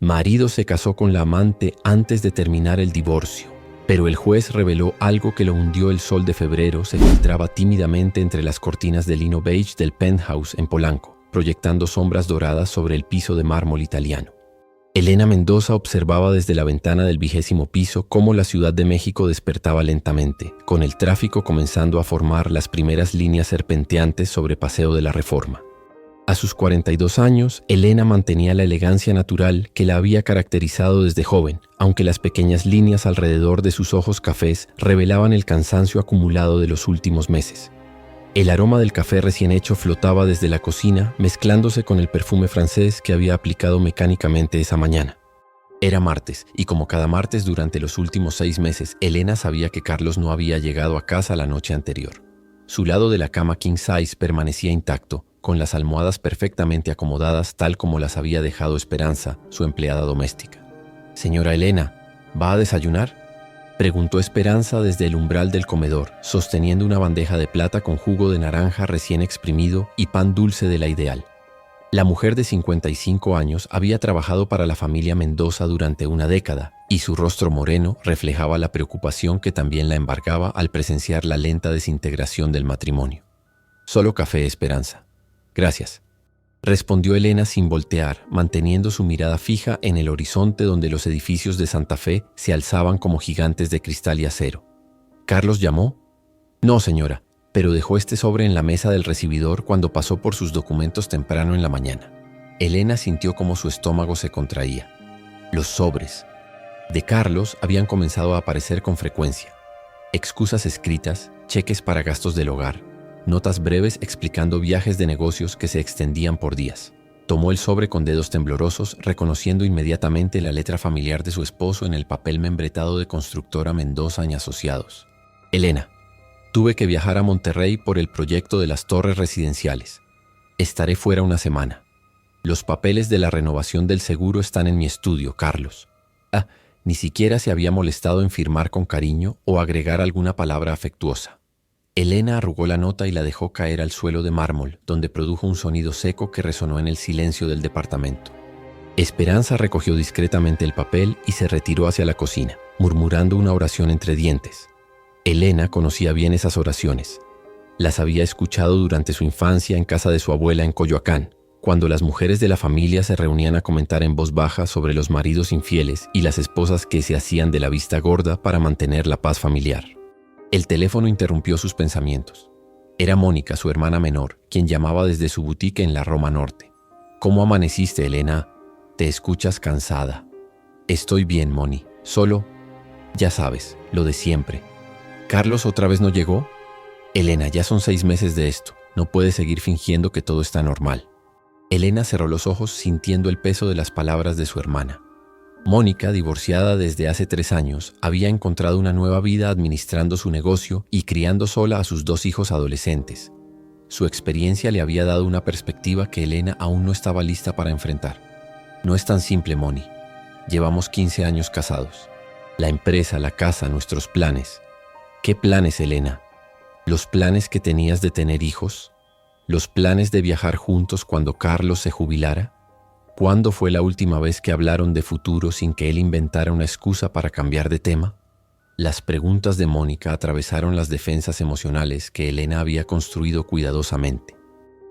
Marido se casó con la amante antes de terminar el divorcio, pero el juez reveló algo que lo hundió. El sol de febrero se filtraba tímidamente entre las cortinas de lino beige del penthouse en Polanco, proyectando sombras doradas sobre el piso de mármol italiano. Elena Mendoza observaba desde la ventana del 20º piso cómo la Ciudad de México despertaba lentamente, con el tráfico comenzando a formar las primeras líneas serpenteantes sobre Paseo de la Reforma. A sus 42 años, Elena mantenía la elegancia natural que la había caracterizado desde joven, aunque las pequeñas líneas alrededor de sus ojos cafés revelaban el cansancio acumulado de los últimos meses. El aroma del café recién hecho flotaba desde la cocina, mezclándose con el perfume francés que había aplicado mecánicamente esa mañana. Era martes, y como cada martes durante los últimos 6 meses, Elena sabía que Carlos no había llegado a casa la noche anterior. Su lado de la cama king size permanecía intacto, con las almohadas perfectamente acomodadas tal como las había dejado Esperanza, su empleada doméstica. «Señora Elena, ¿va a desayunar?», preguntó Esperanza desde el umbral del comedor, sosteniendo una bandeja de plata con jugo de naranja recién exprimido y pan dulce de la Ideal. La mujer de 55 años había trabajado para la familia Mendoza durante una década, y su rostro moreno reflejaba la preocupación que también la embargaba al presenciar la lenta desintegración del matrimonio. «Solo café, Esperanza». «Gracias», respondió Elena sin voltear, manteniendo su mirada fija en el horizonte donde los edificios de Santa Fe se alzaban como gigantes de cristal y acero. «¿Carlos llamó?». «No, señora, pero dejó este sobre en la mesa del recibidor cuando pasó por sus documentos temprano en la mañana». Elena sintió como su estómago se contraía. Los sobres de Carlos habían comenzado a aparecer con frecuencia. Excusas escritas, cheques para gastos del hogar, notas breves explicando viajes de negocios que se extendían por días. Tomó el sobre con dedos temblorosos, reconociendo inmediatamente la letra familiar de su esposo en el papel membretado de Constructora Mendoza y Asociados. «Elena, tuve que viajar a Monterrey por el proyecto de las torres residenciales. Estaré fuera una semana. Los papeles de la renovación del seguro están en mi estudio, Carlos». Ni siquiera se había molestado en firmar con cariño o agregar alguna palabra afectuosa. Elena arrugó la nota y la dejó caer al suelo de mármol, donde produjo un sonido seco que resonó en el silencio del departamento. Esperanza recogió discretamente el papel y se retiró hacia la cocina, murmurando una oración entre dientes. Elena conocía bien esas oraciones. Las había escuchado durante su infancia en casa de su abuela en Coyoacán, cuando las mujeres de la familia se reunían a comentar en voz baja sobre los maridos infieles y las esposas que se hacían de la vista gorda para mantener la paz familiar. El teléfono interrumpió sus pensamientos. Era Mónica, su hermana menor, quien llamaba desde su boutique en la Roma Norte. «¿Cómo amaneciste, Elena? Te escuchas cansada». «Estoy bien, Moni. Solo, ya sabes, lo de siempre». «¿Carlos otra vez no llegó?». «Elena, ya son 6 meses de esto. No puedes seguir fingiendo que todo está normal». Elena cerró los ojos sintiendo el peso de las palabras de su hermana. Mónica, divorciada desde hace 3 años, había encontrado una nueva vida administrando su negocio y criando sola a sus 2 hijos adolescentes. Su experiencia le había dado una perspectiva que Elena aún no estaba lista para enfrentar. «No es tan simple, Moni. Llevamos 15 años casados. La empresa, la casa, nuestros planes». «¿Qué planes, Elena? ¿Los planes que tenías de tener hijos? ¿Los planes de viajar juntos cuando Carlos se jubilara? ¿Cuándo fue la última vez que hablaron de futuro sin que él inventara una excusa para cambiar de tema?». Las preguntas de Mónica atravesaron las defensas emocionales que Elena había construido cuidadosamente.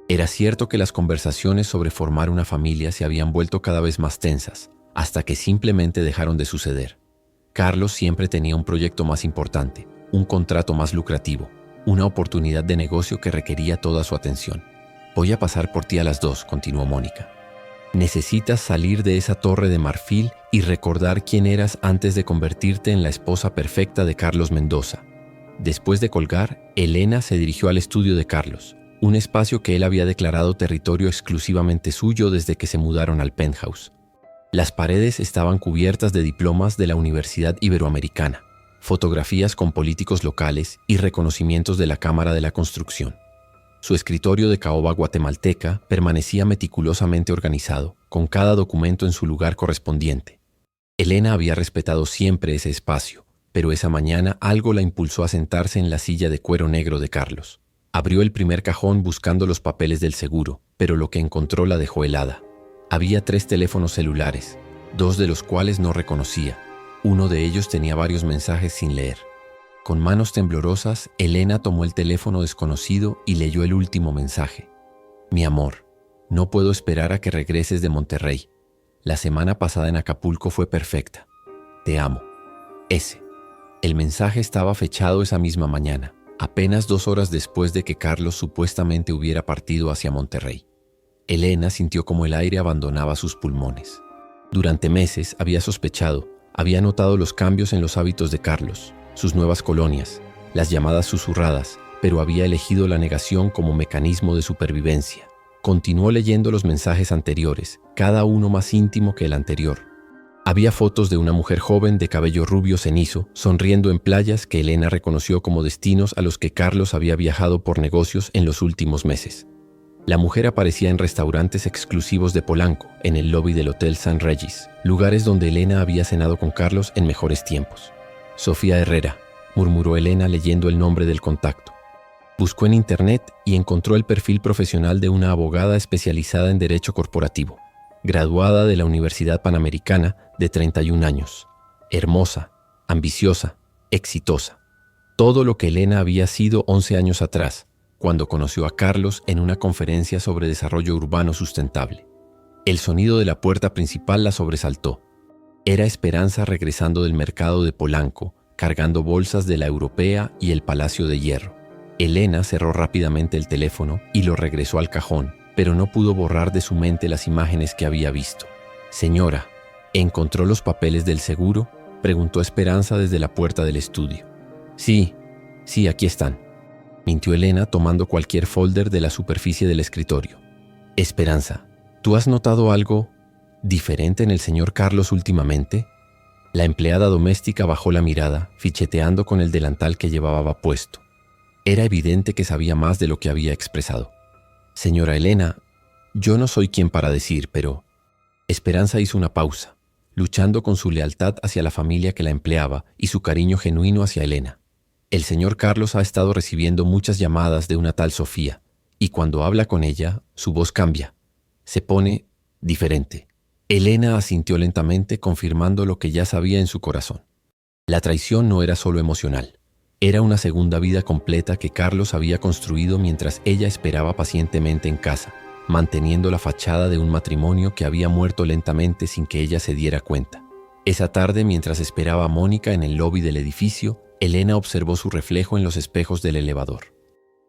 Era cierto que las conversaciones sobre formar una familia se habían vuelto cada vez más tensas, hasta que simplemente dejaron de suceder. Carlos siempre tenía un proyecto más importante, un contrato más lucrativo, una oportunidad de negocio que requería toda su atención. «Voy a pasar por ti a las 2», continuó Mónica. «Necesitas salir de esa torre de marfil y recordar quién eras antes de convertirte en la esposa perfecta de Carlos Mendoza». Después de colgar, Elena se dirigió al estudio de Carlos, un espacio que él había declarado territorio exclusivamente suyo desde que se mudaron al penthouse. Las paredes estaban cubiertas de diplomas de la Universidad Iberoamericana, fotografías con políticos locales y reconocimientos de la Cámara de la Construcción. Su escritorio de caoba guatemalteca permanecía meticulosamente organizado, con cada documento en su lugar correspondiente. Elena había respetado siempre ese espacio, pero esa mañana algo la impulsó a sentarse en la silla de cuero negro de Carlos. Abrió el primer cajón buscando los papeles del seguro, pero lo que encontró la dejó helada. Había 3 teléfonos celulares, 2 de los cuales no reconocía. Uno de ellos tenía varios mensajes sin leer. Con manos temblorosas, Elena tomó el teléfono desconocido y leyó el último mensaje. Mi amor, no puedo esperar a que regreses de Monterrey. La semana pasada en Acapulco fue perfecta. Te amo. S. El mensaje estaba fechado esa misma mañana, apenas 2 horas después de que Carlos supuestamente hubiera partido hacia Monterrey. Elena sintió como el aire abandonaba sus pulmones. Durante meses había sospechado, había notado los cambios en los hábitos de Carlos, sus nuevas colonias, las llamadas susurradas, pero había elegido la negación como mecanismo de supervivencia. Continuó leyendo los mensajes anteriores, cada uno más íntimo que el anterior. Había fotos de una mujer joven de cabello rubio cenizo, sonriendo en playas que Elena reconoció como destinos a los que Carlos había viajado por negocios en los últimos meses. La mujer aparecía en restaurantes exclusivos de Polanco, en el lobby del Hotel San Regis, lugares donde Elena había cenado con Carlos en mejores tiempos. Sofía Herrera, murmuró Elena leyendo el nombre del contacto. Buscó en internet y encontró el perfil profesional de una abogada especializada en derecho corporativo, graduada de la Universidad Panamericana, de 31 años, hermosa, ambiciosa, exitosa. Todo lo que Elena había sido 11 años atrás, cuando conoció a Carlos en una conferencia sobre desarrollo urbano sustentable. El sonido de la puerta principal la sobresaltó. Era Esperanza regresando del mercado de Polanco, cargando bolsas de la Europea y el Palacio de Hierro. Elena cerró rápidamente el teléfono y lo regresó al cajón, pero no pudo borrar de su mente las imágenes que había visto. Señora, ¿encontró los papeles del seguro?, preguntó Esperanza desde la puerta del estudio. Sí, aquí están, mintió Elena tomando cualquier folder de la superficie del escritorio. Esperanza, ¿tú has notado algo diferente en el señor Carlos últimamente? La empleada doméstica bajó la mirada, ficheteando con el delantal que llevaba puesto. Era evidente que sabía más de lo que había expresado. Señora Elena, yo no soy quien para decir, pero... Esperanza hizo una pausa, luchando con su lealtad hacia la familia que la empleaba y su cariño genuino hacia Elena. El señor Carlos ha estado recibiendo muchas llamadas de una tal Sofía, y cuando habla con ella, su voz cambia. Se pone diferente. Elena asintió lentamente, confirmando lo que ya sabía en su corazón. La traición no era solo emocional. Era una segunda vida completa que Carlos había construido mientras ella esperaba pacientemente en casa, manteniendo la fachada de un matrimonio que había muerto lentamente sin que ella se diera cuenta. Esa tarde, mientras esperaba a Mónica en el lobby del edificio, Elena observó su reflejo en los espejos del elevador.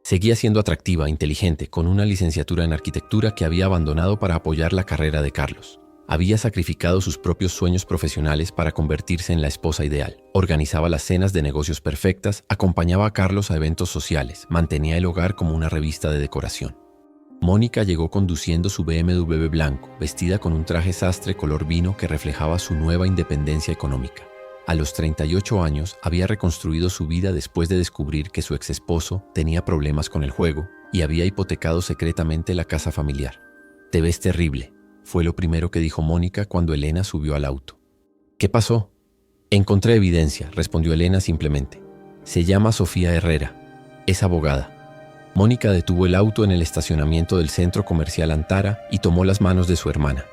Seguía siendo atractiva, inteligente, con una licenciatura en arquitectura que había abandonado para apoyar la carrera de Carlos. Había sacrificado sus propios sueños profesionales para convertirse en la esposa ideal. Organizaba las cenas de negocios perfectas, acompañaba a Carlos a eventos sociales, mantenía el hogar como una revista de decoración. Mónica llegó conduciendo su BMW blanco, vestida con un traje sastre color vino que reflejaba su nueva independencia económica. A los 38 años había reconstruido su vida después de descubrir que su exesposo tenía problemas con el juego y había hipotecado secretamente la casa familiar. «Te ves terrible», fue lo primero que dijo Mónica cuando Elena subió al auto. «¿Qué pasó?» «Encontré evidencia», respondió Elena simplemente. «Se llama Sofía Herrera. Es abogada». Mónica detuvo el auto en el estacionamiento del centro comercial Antara y tomó las manos de su hermana.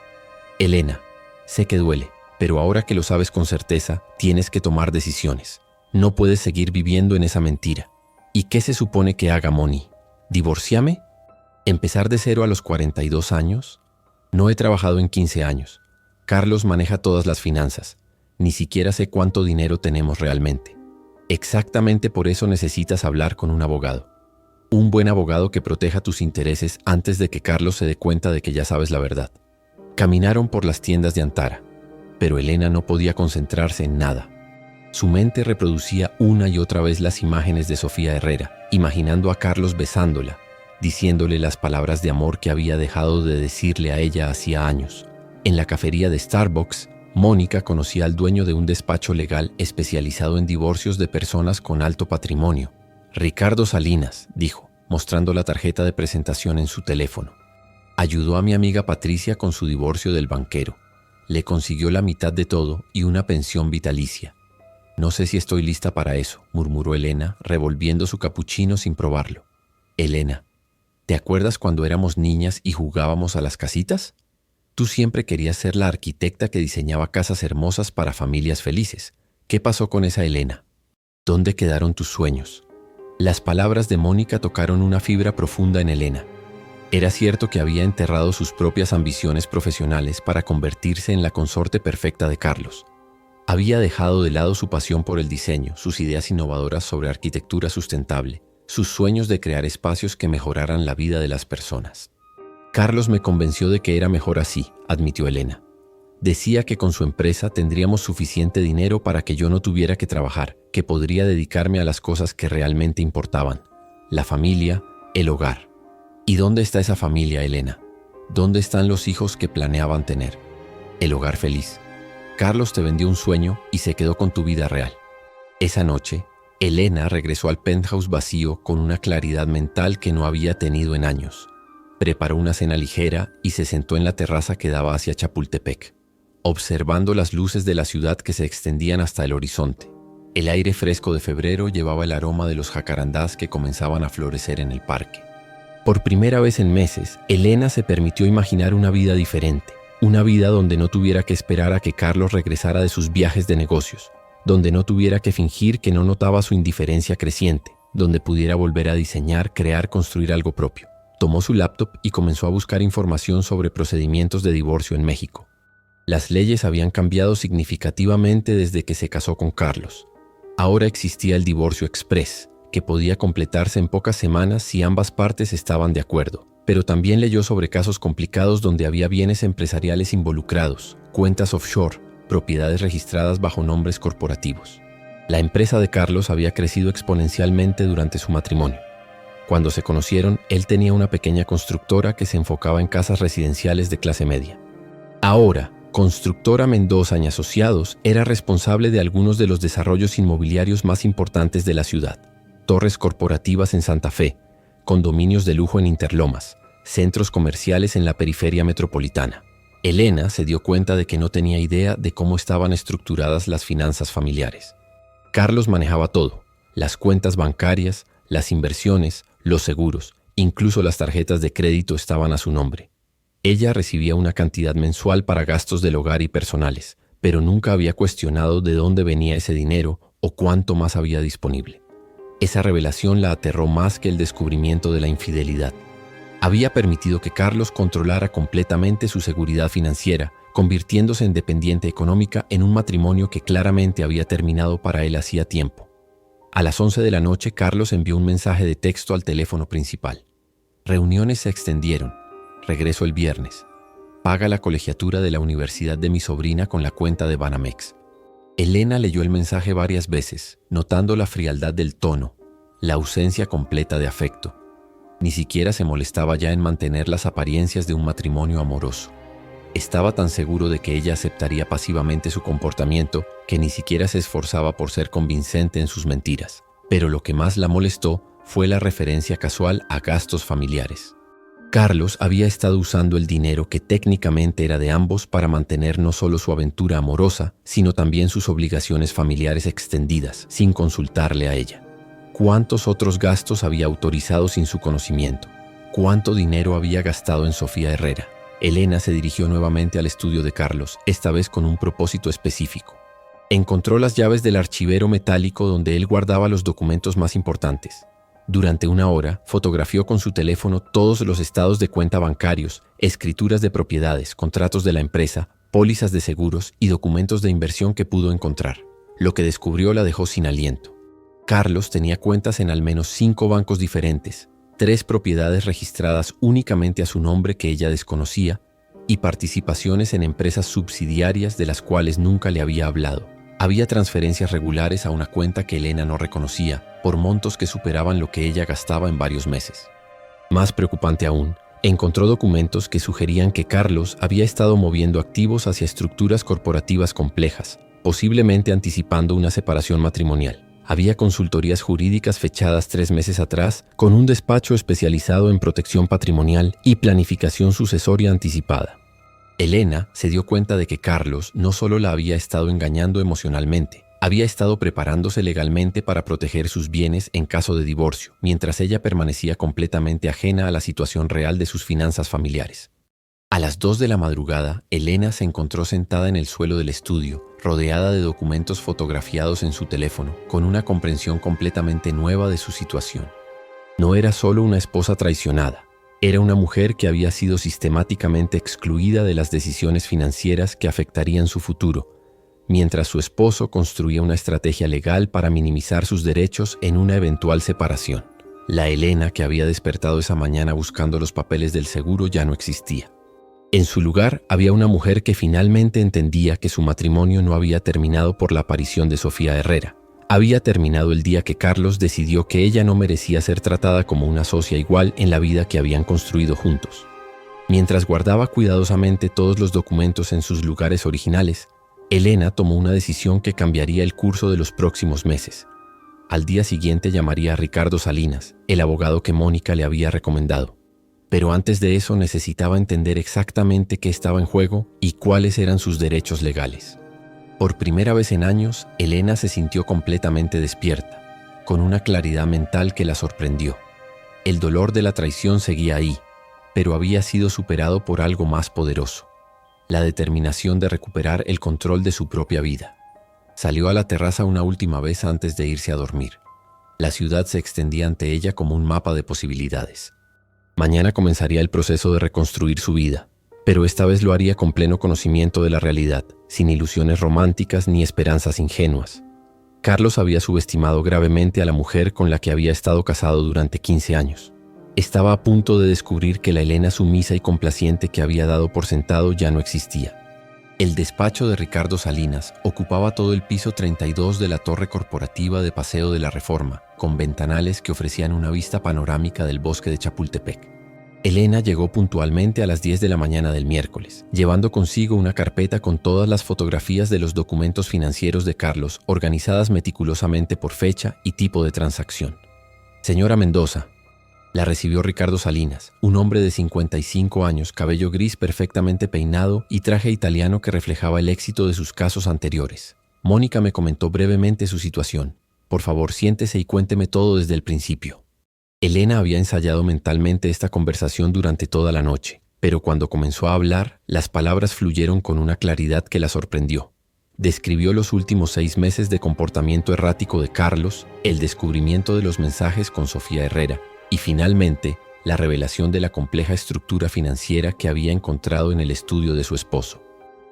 «Elena, sé que duele, pero ahora que lo sabes con certeza, tienes que tomar decisiones. No puedes seguir viviendo en esa mentira. ¿Y qué se supone que haga Moni? ¿Divorciarme? ¿Empezar de cero a los 42 años? No he trabajado en 15 años. Carlos maneja todas las finanzas. Ni siquiera sé cuánto dinero tenemos realmente. Exactamente por eso necesitas hablar con un abogado. Un buen abogado que proteja tus intereses antes de que Carlos se dé cuenta de que ya sabes la verdad». Caminaron por las tiendas de Antara, pero Elena no podía concentrarse en nada. Su mente reproducía una y otra vez las imágenes de Sofía Herrera, imaginando a Carlos besándola, diciéndole las palabras de amor que había dejado de decirle a ella hacía años. En la cafetería de Starbucks, Mónica conocía al dueño de un despacho legal especializado en divorcios de personas con alto patrimonio. «Ricardo Salinas», dijo, mostrando la tarjeta de presentación en su teléfono. «Ayudó a mi amiga Patricia con su divorcio del banquero. Le consiguió la mitad de todo y una pensión vitalicia. No sé si estoy lista para eso», murmuró Elena, revolviendo su capuchino sin probarlo. «Elena, ¿te acuerdas cuando éramos niñas y jugábamos a las casitas? Tú siempre querías ser la arquitecta que diseñaba casas hermosas para familias felices. ¿Qué pasó con esa Elena? ¿Dónde quedaron tus sueños? Las palabras de Mónica tocaron una fibra profunda en Elena. Era cierto que había enterrado sus propias ambiciones profesionales para convertirse en la consorte perfecta de Carlos. Había dejado de lado su pasión por el diseño, sus ideas innovadoras sobre arquitectura sustentable, sus sueños de crear espacios que mejoraran la vida de las personas. Carlos me convenció de que era mejor así, admitió Elena. Decía que con su empresa tendríamos suficiente dinero para que yo no tuviera que trabajar, que podría dedicarme a las cosas que realmente importaban: la familia, el hogar. ¿Y dónde está esa familia, Elena? ¿Dónde están los hijos que planeaban tener? El hogar feliz. Carlos te vendió un sueño y se quedó con tu vida real. Esa noche, Elena regresó al penthouse vacío con una claridad mental que no había tenido en años. Preparó una cena ligera y se sentó en la terraza que daba hacia Chapultepec, observando las luces de la ciudad que se extendían hasta el horizonte. El aire fresco de febrero llevaba el aroma de los jacarandás que comenzaban a florecer en el parque. Por primera vez en meses, Elena se permitió imaginar una vida diferente, una vida donde no tuviera que esperar a que Carlos regresara de sus viajes de negocios, donde no tuviera que fingir que no notaba su indiferencia creciente, donde pudiera volver a diseñar, crear, construir algo propio. Tomó su laptop y comenzó a buscar información sobre procedimientos de divorcio en México. Las leyes habían cambiado significativamente desde que se casó con Carlos. Ahora existía el divorcio express, que podía completarse en pocas semanas si ambas partes estaban de acuerdo. Pero también leyó sobre casos complicados donde había bienes empresariales involucrados, cuentas offshore, propiedades registradas bajo nombres corporativos. La empresa de Carlos había crecido exponencialmente durante su matrimonio. Cuando se conocieron, él tenía una pequeña constructora que se enfocaba en casas residenciales de clase media. Ahora, Constructora Mendoza y Asociados era responsable de algunos de los desarrollos inmobiliarios más importantes de la ciudad: torres corporativas en Santa Fe, condominios de lujo en Interlomas, centros comerciales en la periferia metropolitana. Elena se dio cuenta de que no tenía idea de cómo estaban estructuradas las finanzas familiares. Carlos manejaba todo: las cuentas bancarias, las inversiones, los seguros, incluso las tarjetas de crédito estaban a su nombre. Ella recibía una cantidad mensual para gastos del hogar y personales, pero nunca había cuestionado de dónde venía ese dinero o cuánto más había disponible. Esa revelación la aterró más que el descubrimiento de la infidelidad. Había permitido que Carlos controlara completamente su seguridad financiera, convirtiéndose en dependiente económica en un matrimonio que claramente había terminado para él hacía tiempo. A las 11 de la noche, Carlos envió un mensaje de texto al teléfono principal. Reuniones se extendieron. Regreso el viernes. Paga la colegiatura de la universidad de mi sobrina con la cuenta de Banamex. Elena leyó el mensaje varias veces, notando la frialdad del tono, la ausencia completa de afecto. Ni siquiera se molestaba ya en mantener las apariencias de un matrimonio amoroso. Estaba tan seguro de que ella aceptaría pasivamente su comportamiento que ni siquiera se esforzaba por ser convincente en sus mentiras. Pero lo que más la molestó fue la referencia casual a gastos familiares. Carlos había estado usando el dinero que técnicamente era de ambos para mantener no solo su aventura amorosa, sino también sus obligaciones familiares extendidas, sin consultarle a ella. ¿Cuántos otros gastos había autorizado sin su conocimiento? ¿Cuánto dinero había gastado en Sofía Herrera? Elena se dirigió nuevamente al estudio de Carlos, esta vez con un propósito específico. Encontró las llaves del archivero metálico donde él guardaba los documentos más importantes. Durante una hora, fotografió con su teléfono todos los estados de cuenta bancarios, escrituras de propiedades, contratos de la empresa, pólizas de seguros y documentos de inversión que pudo encontrar. Lo que descubrió la dejó sin aliento. Carlos tenía cuentas en al menos 5 bancos diferentes, 3 propiedades registradas únicamente a su nombre que ella desconocía y participaciones en empresas subsidiarias de las cuales nunca le había hablado. Había transferencias regulares a una cuenta que Elena no reconocía, por montos que superaban lo que ella gastaba en varios meses. Más preocupante aún, encontró documentos que sugerían que Carlos había estado moviendo activos hacia estructuras corporativas complejas, posiblemente anticipando una separación matrimonial. Había consultorías jurídicas fechadas 3 meses atrás, con un despacho especializado en protección patrimonial y planificación sucesoria anticipada. Elena se dio cuenta de que Carlos no solo la había estado engañando emocionalmente, había estado preparándose legalmente para proteger sus bienes en caso de divorcio, mientras ella permanecía completamente ajena a la situación real de sus finanzas familiares. A las 2 de la madrugada, Elena se encontró sentada en el suelo del estudio, rodeada de documentos fotografiados en su teléfono, con una comprensión completamente nueva de su situación. No era solo una esposa traicionada, era una mujer que había sido sistemáticamente excluida de las decisiones financieras que afectarían su futuro, mientras su esposo construía una estrategia legal para minimizar sus derechos en una eventual separación. La Elena que había despertado esa mañana buscando los papeles del seguro ya no existía. En su lugar había una mujer que finalmente entendía que su matrimonio no había terminado por la aparición de Sofía Herrera. Había terminado el día que Carlos decidió que ella no merecía ser tratada como una socia igual en la vida que habían construido juntos. Mientras guardaba cuidadosamente todos los documentos en sus lugares originales, Elena tomó una decisión que cambiaría el curso de los próximos meses. Al día siguiente llamaría a Ricardo Salinas, el abogado que Mónica le había recomendado. Pero antes de eso necesitaba entender exactamente qué estaba en juego y cuáles eran sus derechos legales. Por primera vez en años, Elena se sintió completamente despierta, con una claridad mental que la sorprendió. El dolor de la traición seguía ahí, pero había sido superado por algo más poderoso: la determinación de recuperar el control de su propia vida. Salió a la terraza una última vez antes de irse a dormir. La ciudad se extendía ante ella como un mapa de posibilidades. Mañana comenzaría el proceso de reconstruir su vida, pero esta vez lo haría con pleno conocimiento de la realidad, sin ilusiones románticas ni esperanzas ingenuas. Carlos había subestimado gravemente a la mujer con la que había estado casado durante 15 años. Estaba a punto de descubrir que la Elena sumisa y complaciente que había dado por sentado ya no existía. El despacho de Ricardo Salinas ocupaba todo el piso 32 de la torre corporativa de Paseo de la Reforma, con ventanales que ofrecían una vista panorámica del bosque de Chapultepec. Elena llegó puntualmente a las 10 de la mañana del miércoles, llevando consigo una carpeta con todas las fotografías de los documentos financieros de Carlos, organizadas meticulosamente por fecha y tipo de transacción. «Señora Mendoza», la recibió Ricardo Salinas, un hombre de 55 años, cabello gris perfectamente peinado y traje italiano que reflejaba el éxito de sus casos anteriores. «Mónica me comentó brevemente su situación. Por favor, siéntese y cuénteme todo desde el principio». Elena había ensayado mentalmente esta conversación durante toda la noche, pero cuando comenzó a hablar, las palabras fluyeron con una claridad que la sorprendió. Describió los últimos 6 meses de comportamiento errático de Carlos, el descubrimiento de los mensajes con Sofía Herrera, y finalmente, la revelación de la compleja estructura financiera que había encontrado en el estudio de su esposo.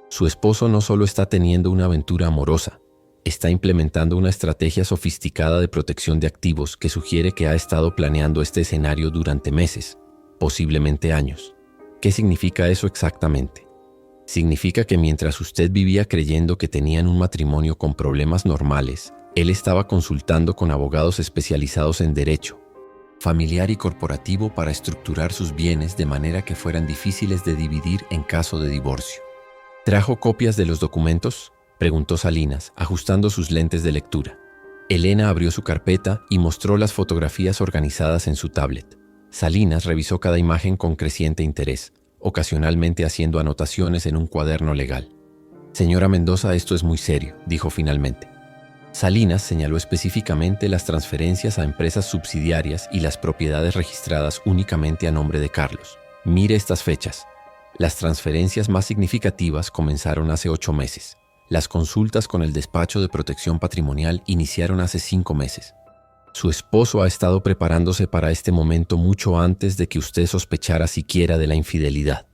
Su esposo no solo está teniendo una aventura amorosa, está implementando una estrategia sofisticada de protección de activos que sugiere que ha estado planeando este escenario durante meses, posiblemente años. ¿Qué significa eso exactamente? Significa que mientras usted vivía creyendo que tenían un matrimonio con problemas normales, él estaba consultando con abogados especializados en derecho familiar y corporativo para estructurar sus bienes de manera que fueran difíciles de dividir en caso de divorcio. ¿Trajo copias de los documentos?, preguntó Salinas, ajustando sus lentes de lectura. Elena abrió su carpeta y mostró las fotografías organizadas en su tablet. Salinas revisó cada imagen con creciente interés, ocasionalmente haciendo anotaciones en un cuaderno legal. «Señora Mendoza, esto es muy serio», dijo finalmente. Salinas señaló específicamente las transferencias a empresas subsidiarias y las propiedades registradas únicamente a nombre de Carlos. «Mire estas fechas. Las transferencias más significativas comenzaron hace 8 meses. Las consultas con el despacho de protección patrimonial iniciaron hace 5 meses. Su esposo ha estado preparándose para este momento mucho antes de que usted sospechara siquiera de la infidelidad».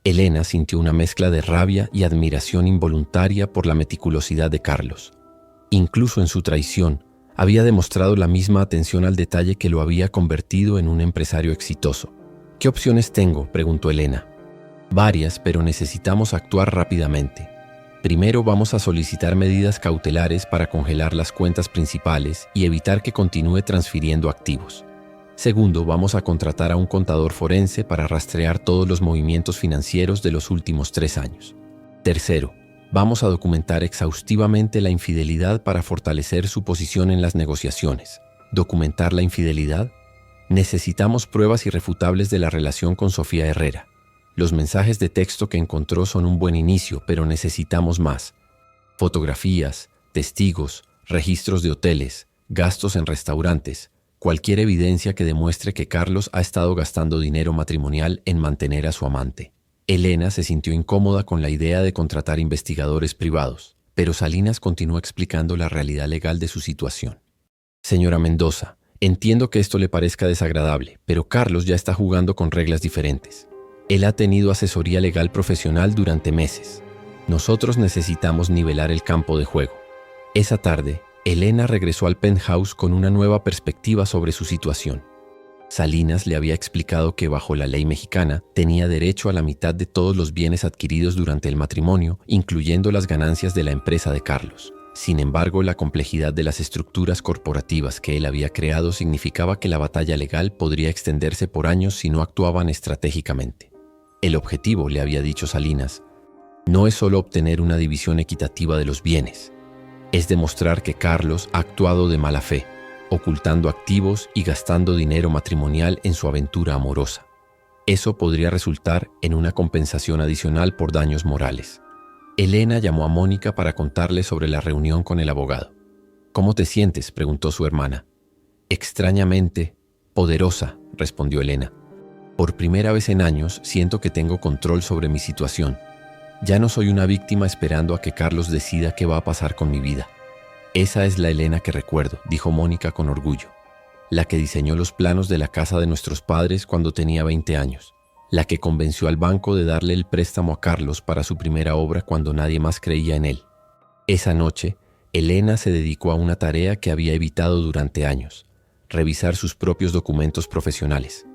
Elena sintió una mezcla de rabia y admiración involuntaria por la meticulosidad de Carlos. Incluso en su traición, había demostrado la misma atención al detalle que lo había convertido en un empresario exitoso. «¿Qué opciones tengo?», preguntó Elena. «Varias, pero necesitamos actuar rápidamente. Primero vamos a solicitar medidas cautelares para congelar las cuentas principales y evitar que continúe transfiriendo activos. Segundo, vamos a contratar a un contador forense para rastrear todos los movimientos financieros de los últimos 3 años. Tercero, vamos a documentar exhaustivamente la infidelidad para fortalecer su posición en las negociaciones. ¿Documentar la infidelidad? Necesitamos pruebas irrefutables de la relación con Sofía Herrera. Los mensajes de texto que encontró son un buen inicio, pero necesitamos más. Fotografías, testigos, registros de hoteles, gastos en restaurantes, cualquier evidencia que demuestre que Carlos ha estado gastando dinero matrimonial en mantener a su amante. Elena se sintió incómoda con la idea de contratar investigadores privados, pero Salinas continuó explicando la realidad legal de su situación. Señora Mendoza, entiendo que esto le parezca desagradable, pero Carlos ya está jugando con reglas diferentes. Él ha tenido asesoría legal profesional durante meses. Nosotros necesitamos nivelar el campo de juego. Esa tarde, Elena regresó al penthouse con una nueva perspectiva sobre su situación. Salinas le había explicado que bajo la ley mexicana tenía derecho a la mitad de todos los bienes adquiridos durante el matrimonio, incluyendo las ganancias de la empresa de Carlos. Sin embargo, la complejidad de las estructuras corporativas que él había creado significaba que la batalla legal podría extenderse por años si no actuaban estratégicamente. El objetivo, le había dicho Salinas, no es solo obtener una división equitativa de los bienes, es demostrar que Carlos ha actuado de mala fe, ocultando activos y gastando dinero matrimonial en su aventura amorosa. Eso podría resultar en una compensación adicional por daños morales. Elena llamó a Mónica para contarle sobre la reunión con el abogado. ¿Cómo te sientes?, preguntó su hermana. Extrañamente, poderosa, respondió Elena. Por primera vez en años siento que tengo control sobre mi situación. Ya no soy una víctima esperando a que Carlos decida qué va a pasar con mi vida. Esa es la Elena que recuerdo, dijo Mónica con orgullo. La que diseñó los planos de la casa de nuestros padres cuando tenía 20 años. La que convenció al banco de darle el préstamo a Carlos para su primera obra cuando nadie más creía en él. Esa noche, Elena se dedicó a una tarea que había evitado durante años: revisar sus propios documentos profesionales.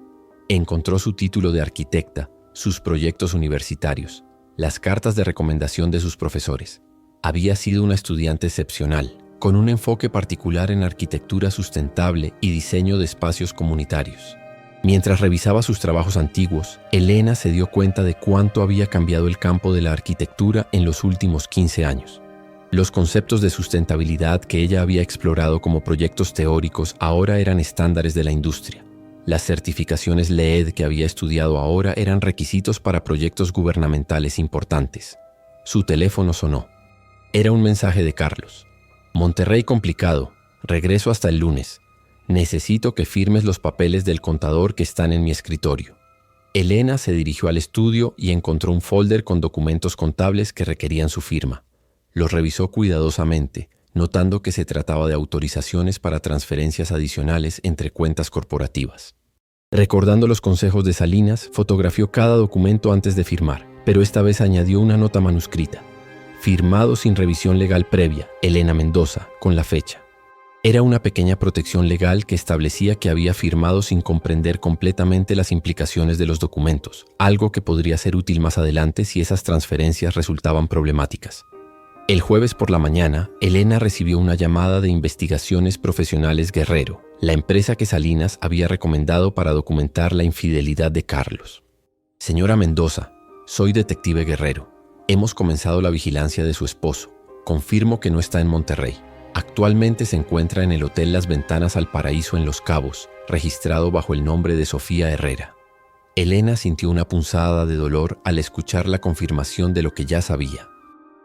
Encontró su título de arquitecta, sus proyectos universitarios, las cartas de recomendación de sus profesores. Había sido una estudiante excepcional, con un enfoque particular en arquitectura sustentable y diseño de espacios comunitarios. Mientras revisaba sus trabajos antiguos, Elena se dio cuenta de cuánto había cambiado el campo de la arquitectura en los últimos 15 años. Los conceptos de sustentabilidad que ella había explorado como proyectos teóricos ahora eran estándares de la industria. Las certificaciones LEED que había estudiado ahora eran requisitos para proyectos gubernamentales importantes. Su teléfono sonó. Era un mensaje de Carlos. Monterrey complicado. Regreso hasta el lunes. Necesito que firmes los papeles del contador que están en mi escritorio. Elena se dirigió al estudio y encontró un folder con documentos contables que requerían su firma. Los revisó cuidadosamente, notando que se trataba de autorizaciones para transferencias adicionales entre cuentas corporativas. Recordando los consejos de Salinas, fotografió cada documento antes de firmar, pero esta vez añadió una nota manuscrita. Firmado sin revisión legal previa, Elena Mendoza, con la fecha. Era una pequeña protección legal que establecía que había firmado sin comprender completamente las implicaciones de los documentos, algo que podría ser útil más adelante si esas transferencias resultaban problemáticas. El jueves por la mañana, Elena recibió una llamada de Investigaciones Profesionales Guerrero, la empresa que Salinas había recomendado para documentar la infidelidad de Carlos. Señora Mendoza, soy detective Guerrero. Hemos comenzado la vigilancia de su esposo. Confirmo que no está en Monterrey. Actualmente se encuentra en el Hotel Las Ventanas al Paraíso en Los Cabos, registrado bajo el nombre de Sofía Herrera. Elena sintió una punzada de dolor al escuchar la confirmación de lo que ya sabía.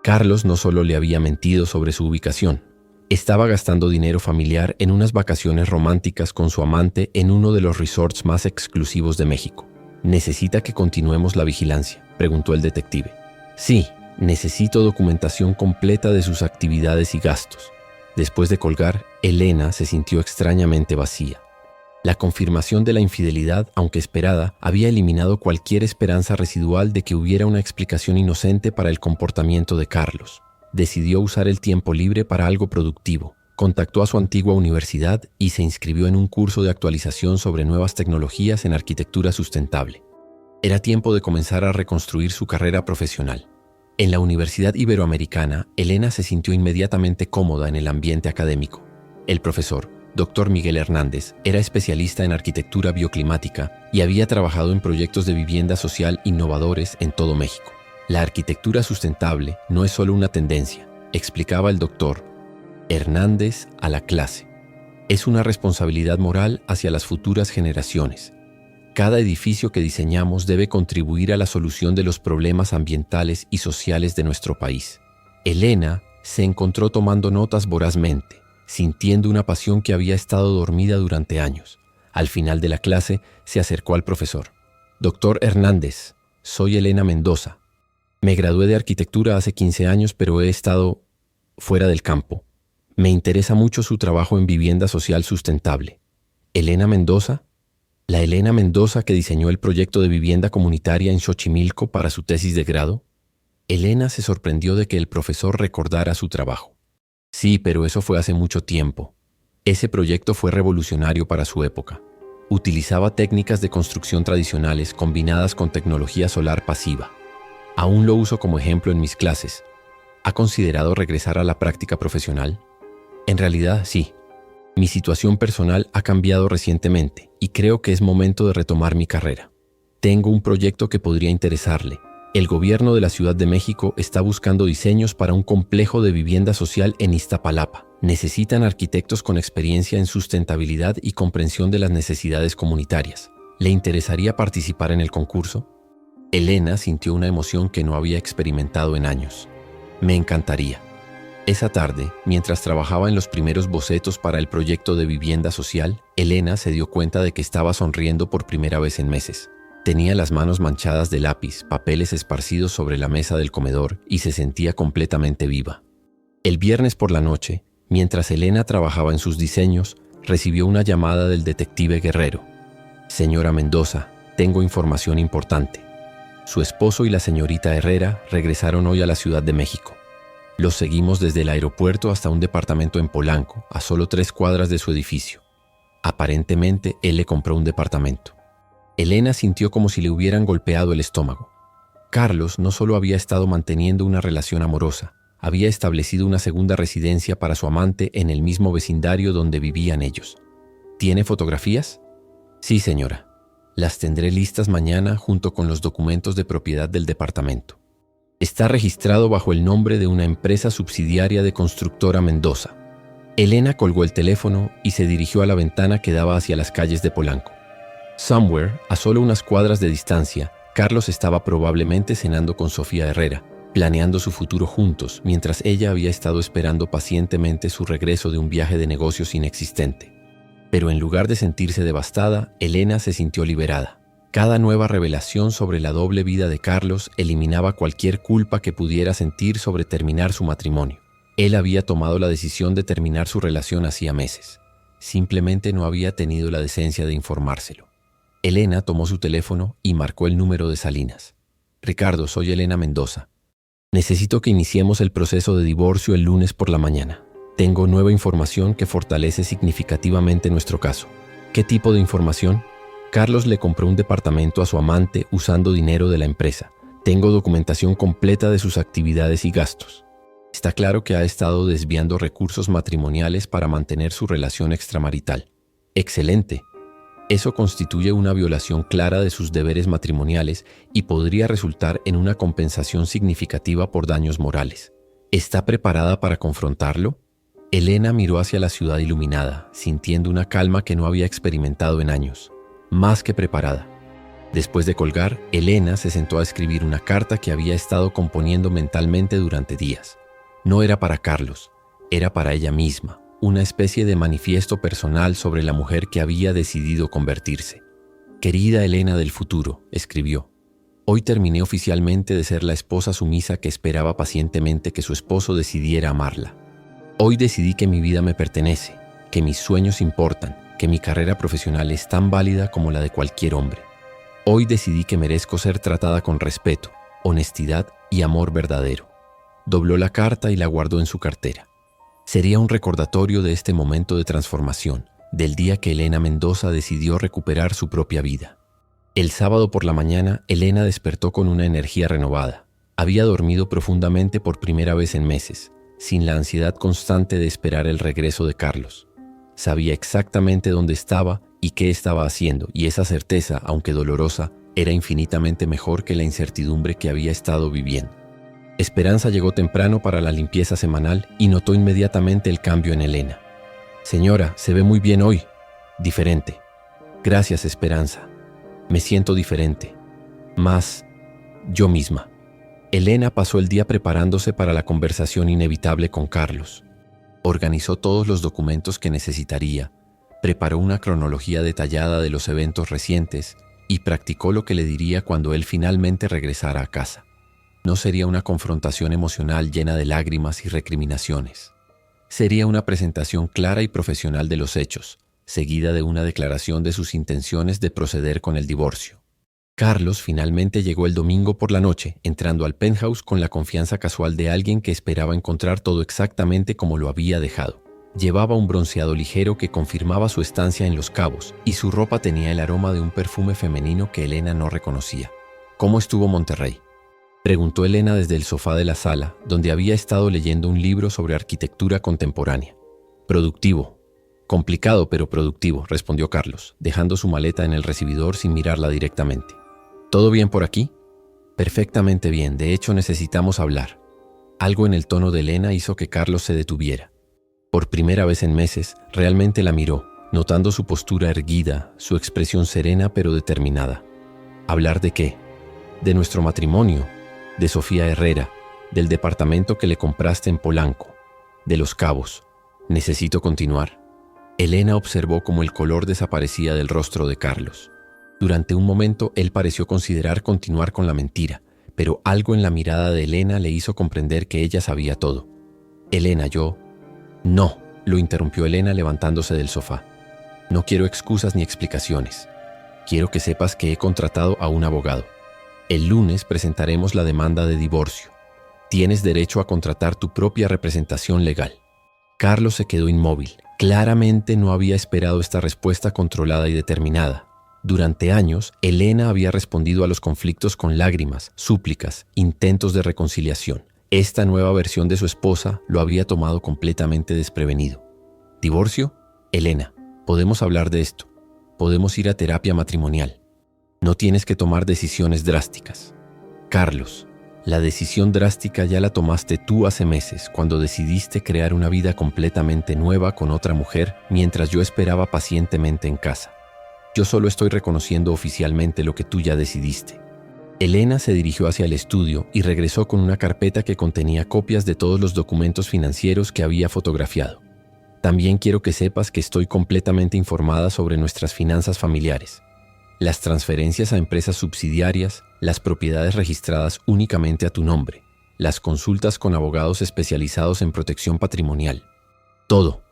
Carlos no solo le había mentido sobre su ubicación, estaba gastando dinero familiar en unas vacaciones románticas con su amante en uno de los resorts más exclusivos de México. ¿Necesita que continuemos la vigilancia?, preguntó el detective. Sí, necesito documentación completa de sus actividades y gastos. Después de colgar, Elena se sintió extrañamente vacía. La confirmación de la infidelidad, aunque esperada, había eliminado cualquier esperanza residual de que hubiera una explicación inocente para el comportamiento de Carlos. Decidió usar el tiempo libre para algo productivo. Contactó a su antigua universidad y se inscribió en un curso de actualización sobre nuevas tecnologías en arquitectura sustentable. Era tiempo de comenzar a reconstruir su carrera profesional. En la Universidad Iberoamericana, Elena se sintió inmediatamente cómoda en el ambiente académico. El profesor, Dr. Miguel Hernández, era especialista en arquitectura bioclimática y había trabajado en proyectos de vivienda social innovadores en todo México. La arquitectura sustentable no es solo una tendencia, explicaba el Dr. Hernández a la clase. Es una responsabilidad moral hacia las futuras generaciones. Cada edificio que diseñamos debe contribuir a la solución de los problemas ambientales y sociales de nuestro país. Elena se encontró tomando notas vorazmente, sintiendo una pasión que había estado dormida durante años. Al final de la clase, se acercó al profesor. Doctor Hernández, soy Elena Mendoza. Me gradué de arquitectura hace 15 años, pero he estado fuera del campo. Me interesa mucho su trabajo en vivienda social sustentable. ¿Elena Mendoza? ¿La Elena Mendoza que diseñó el proyecto de vivienda comunitaria en Xochimilco para su tesis de grado? Elena se sorprendió de que el profesor recordara su trabajo. Sí, pero eso fue hace mucho tiempo. Ese proyecto fue revolucionario para su época. Utilizaba técnicas de construcción tradicionales combinadas con tecnología solar pasiva. Aún lo uso como ejemplo en mis clases. ¿Ha considerado regresar a la práctica profesional? En realidad, sí. Mi situación personal ha cambiado recientemente y creo que es momento de retomar mi carrera. Tengo un proyecto que podría interesarle. El gobierno de la Ciudad de México está buscando diseños para un complejo de vivienda social en Iztapalapa. Necesitan arquitectos con experiencia en sustentabilidad y comprensión de las necesidades comunitarias. ¿Le interesaría participar en el concurso? Elena sintió una emoción que no había experimentado en años. Me encantaría. Esa tarde, mientras trabajaba en los primeros bocetos para el proyecto de vivienda social, Elena se dio cuenta de que estaba sonriendo por primera vez en meses. Tenía las manos manchadas de lápiz, papeles esparcidos sobre la mesa del comedor y se sentía completamente viva. El viernes por la noche, mientras Elena trabajaba en sus diseños, recibió una llamada del detective Guerrero. Señora Mendoza, tengo información importante. Su esposo y la señorita Herrera regresaron hoy a la Ciudad de México. Los seguimos desde el aeropuerto hasta un departamento en Polanco, a solo 3 cuadras de su edificio. Aparentemente, él le compró un departamento. Elena sintió como si le hubieran golpeado el estómago. Carlos no solo había estado manteniendo una relación amorosa, había establecido una segunda residencia para su amante en el mismo vecindario donde vivían ellos. ¿Tiene fotografías? Sí, señora. Las tendré listas mañana junto con los documentos de propiedad del departamento. Está registrado bajo el nombre de una empresa subsidiaria de Constructora Mendoza. Elena colgó el teléfono y se dirigió a la ventana que daba hacia las calles de Polanco. Somewhere, a solo unas cuadras de distancia, Carlos estaba probablemente cenando con Sofía Herrera, planeando su futuro juntos, mientras ella había estado esperando pacientemente su regreso de un viaje de negocios inexistente. Pero en lugar de sentirse devastada, Elena se sintió liberada. Cada nueva revelación sobre la doble vida de Carlos eliminaba cualquier culpa que pudiera sentir sobre terminar su matrimonio. Él había tomado la decisión de terminar su relación hacía meses. Simplemente no había tenido la decencia de informárselo. Elena tomó su teléfono y marcó el número de Salinas. Ricardo, soy Elena Mendoza. Necesito que iniciemos el proceso de divorcio el lunes por la mañana. Tengo nueva información que fortalece significativamente nuestro caso. ¿Qué tipo de información? Carlos le compró un departamento a su amante usando dinero de la empresa. Tengo documentación completa de sus actividades y gastos. Está claro que ha estado desviando recursos matrimoniales para mantener su relación extramarital. Excelente. Eso constituye una violación clara de sus deberes matrimoniales y podría resultar en una compensación significativa por daños morales. ¿Está preparada para confrontarlo? Elena miró hacia la ciudad iluminada, sintiendo una calma que no había experimentado en años. Más que preparada. Después de colgar, Elena se sentó a escribir una carta que había estado componiendo mentalmente durante días. No era para Carlos, era para ella misma, una especie de manifiesto personal sobre la mujer que había decidido convertirse. Querida Elena del futuro, escribió, hoy terminé oficialmente de ser la esposa sumisa que esperaba pacientemente que su esposo decidiera amarla. Hoy decidí que mi vida me pertenece, que mis sueños importan, que mi carrera profesional es tan válida como la de cualquier hombre. Hoy decidí que merezco ser tratada con respeto, honestidad y amor verdadero. Dobló la carta y la guardó en su cartera. Sería un recordatorio de este momento de transformación, del día que Elena Mendoza decidió recuperar su propia vida. El sábado por la mañana, Elena despertó con una energía renovada. Había dormido profundamente por primera vez en meses, sin la ansiedad constante de esperar el regreso de Carlos. Sabía exactamente dónde estaba y qué estaba haciendo, y esa certeza, aunque dolorosa, era infinitamente mejor que la incertidumbre que había estado viviendo. Esperanza llegó temprano para la limpieza semanal y notó inmediatamente el cambio en Elena. Señora, se ve muy bien hoy. Diferente. Gracias, Esperanza. Me siento diferente. Más yo misma. Elena pasó el día preparándose para la conversación inevitable con Carlos. Organizó todos los documentos que necesitaría, preparó una cronología detallada de los eventos recientes y practicó lo que le diría cuando él finalmente regresara a casa. No sería una confrontación emocional llena de lágrimas y recriminaciones. Sería una presentación clara y profesional de los hechos, seguida de una declaración de sus intenciones de proceder con el divorcio. Carlos finalmente llegó el domingo por la noche, entrando al penthouse con la confianza casual de alguien que esperaba encontrar todo exactamente como lo había dejado. Llevaba un bronceado ligero que confirmaba su estancia en Los Cabos, y su ropa tenía el aroma de un perfume femenino que Elena no reconocía. ¿Cómo estuvo Monterrey?, preguntó Elena desde el sofá de la sala, donde había estado leyendo un libro sobre arquitectura contemporánea. Productivo. Complicado pero productivo, respondió Carlos, dejando su maleta en el recibidor sin mirarla directamente. ¿Todo bien por aquí? Perfectamente bien, de hecho necesitamos hablar. Algo en el tono de Elena hizo que Carlos se detuviera. Por primera vez en meses, realmente la miró, notando su postura erguida, su expresión serena pero determinada. ¿Hablar de qué? De nuestro matrimonio, de Sofía Herrera, del departamento que le compraste en Polanco, de Los Cabos. ¿Necesito continuar? Elena observó cómo el color desaparecía del rostro de Carlos. Durante un momento él pareció considerar continuar con la mentira, pero algo en la mirada de Elena le hizo comprender que ella sabía todo. Elena, yo... No, lo interrumpió Elena levantándose del sofá. No quiero excusas ni explicaciones. Quiero que sepas que he contratado a un abogado. El lunes presentaremos la demanda de divorcio. Tienes derecho a contratar tu propia representación legal. Carlos se quedó inmóvil. Claramente no había esperado esta respuesta controlada y determinada. Durante años, Elena había respondido a los conflictos con lágrimas, súplicas, intentos de reconciliación. Esta nueva versión de su esposa lo había tomado completamente desprevenido. ¿Divorcio? Elena, podemos hablar de esto. Podemos ir a terapia matrimonial. No tienes que tomar decisiones drásticas. Carlos, la decisión drástica ya la tomaste tú hace meses, cuando decidiste crear una vida completamente nueva con otra mujer, mientras yo esperaba pacientemente en casa. Yo solo estoy reconociendo oficialmente lo que tú ya decidiste. Elena se dirigió hacia el estudio y regresó con una carpeta que contenía copias de todos los documentos financieros que había fotografiado. También quiero que sepas que estoy completamente informada sobre nuestras finanzas familiares. Las transferencias a empresas subsidiarias, las propiedades registradas únicamente a tu nombre, las consultas con abogados especializados en protección patrimonial. Todo.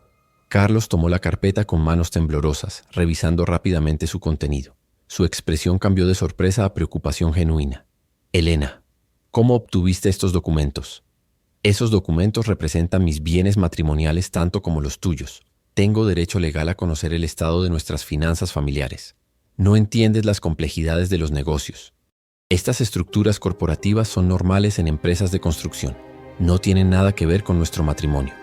Carlos tomó la carpeta con manos temblorosas, revisando rápidamente su contenido. Su expresión cambió de sorpresa a preocupación genuina. Elena, ¿cómo obtuviste estos documentos? Esos documentos representan mis bienes matrimoniales tanto como los tuyos. Tengo derecho legal a conocer el estado de nuestras finanzas familiares. No entiendes las complejidades de los negocios. Estas estructuras corporativas son normales en empresas de construcción. No tienen nada que ver con nuestro matrimonio.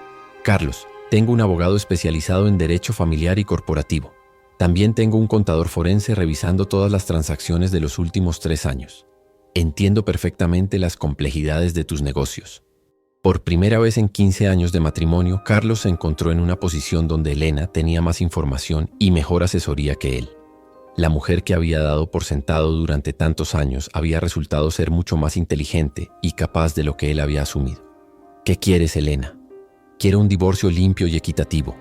Carlos, tengo un abogado especializado en derecho familiar y corporativo. También tengo un contador forense revisando todas las transacciones de los últimos 3 años. Entiendo perfectamente las complejidades de tus negocios. Por primera vez en 15 años de matrimonio, Carlos se encontró en una posición donde Elena tenía más información y mejor asesoría que él. La mujer que había dado por sentado durante tantos años había resultado ser mucho más inteligente y capaz de lo que él había asumido. ¿Qué quieres, Elena? Quiero un divorcio limpio y equitativo.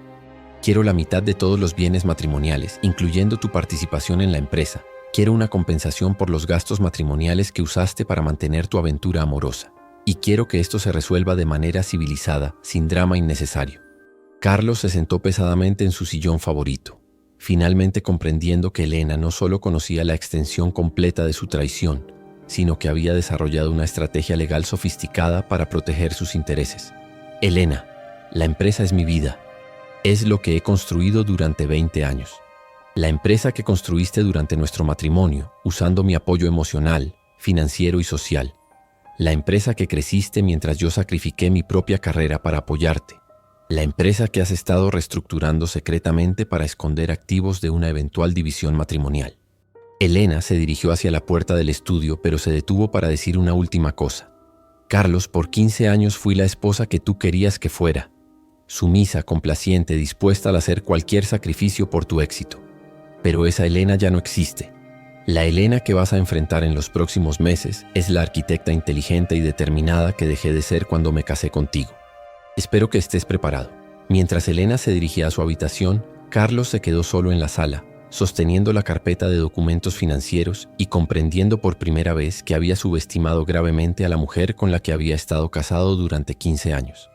Quiero la mitad de todos los bienes matrimoniales, incluyendo tu participación en la empresa. Quiero una compensación por los gastos matrimoniales que usaste para mantener tu aventura amorosa. Y quiero que esto se resuelva de manera civilizada, sin drama innecesario. Carlos se sentó pesadamente en su sillón favorito, finalmente comprendiendo que Elena no solo conocía la extensión completa de su traición, sino que había desarrollado una estrategia legal sofisticada para proteger sus intereses. Elena, la empresa es mi vida. Es lo que he construido durante 20 años. La empresa que construiste durante nuestro matrimonio, usando mi apoyo emocional, financiero y social. La empresa que creciste mientras yo sacrifiqué mi propia carrera para apoyarte. La empresa que has estado reestructurando secretamente para esconder activos de una eventual división matrimonial. Elena se dirigió hacia la puerta del estudio, pero se detuvo para decir una última cosa. Carlos, por 15 años fui la esposa que tú querías que fuera. Sumisa, complaciente, dispuesta a hacer cualquier sacrificio por tu éxito. Pero esa Elena ya no existe. La Elena que vas a enfrentar en los próximos meses es la arquitecta inteligente y determinada que dejé de ser cuando me casé contigo. Espero que estés preparado. Mientras Elena se dirigía a su habitación, Carlos se quedó solo en la sala, sosteniendo la carpeta de documentos financieros y comprendiendo por primera vez que había subestimado gravemente a la mujer con la que había estado casado durante 15 años.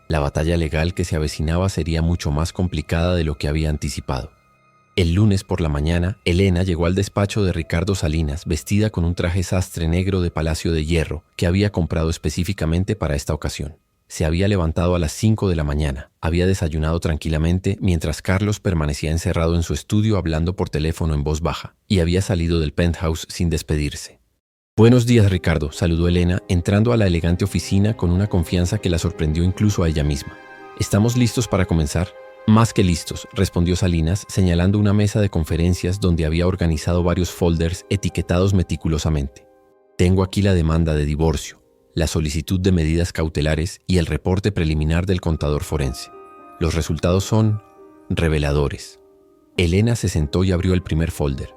La batalla legal que se avecinaba sería mucho más complicada de lo que había anticipado. El lunes por la mañana, Elena llegó al despacho de Ricardo Salinas vestida con un traje sastre negro de Palacio de Hierro que había comprado específicamente para esta ocasión. Se había levantado a las 5 de la mañana, había desayunado tranquilamente mientras Carlos permanecía encerrado en su estudio hablando por teléfono en voz baja, y había salido del penthouse sin despedirse. «Buenos días, Ricardo», saludó Elena, entrando a la elegante oficina con una confianza que la sorprendió incluso a ella misma. «¿Estamos listos para comenzar?» «Más que listos», respondió Salinas, señalando una mesa de conferencias donde había organizado varios folders etiquetados meticulosamente. «Tengo aquí la demanda de divorcio, la solicitud de medidas cautelares y el reporte preliminar del contador forense. Los resultados son reveladores». Elena se sentó y abrió el primer folder.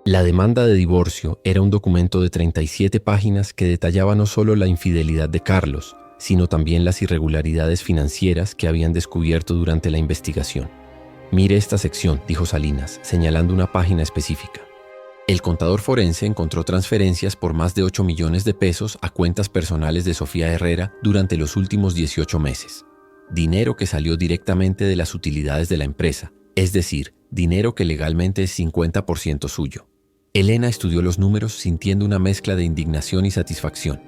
La demanda de divorcio era un documento de 37 páginas que detallaba no solo la infidelidad de Carlos, sino también las irregularidades financieras que habían descubierto durante la investigación. «Mire esta sección», dijo Salinas, señalando una página específica. El contador forense encontró transferencias por más de 8 millones de pesos a cuentas personales de Sofía Herrera durante los últimos 18 meses. Dinero que salió directamente de las utilidades de la empresa, es decir, dinero que legalmente es 50% suyo. Elena estudió los números sintiendo una mezcla de indignación y satisfacción.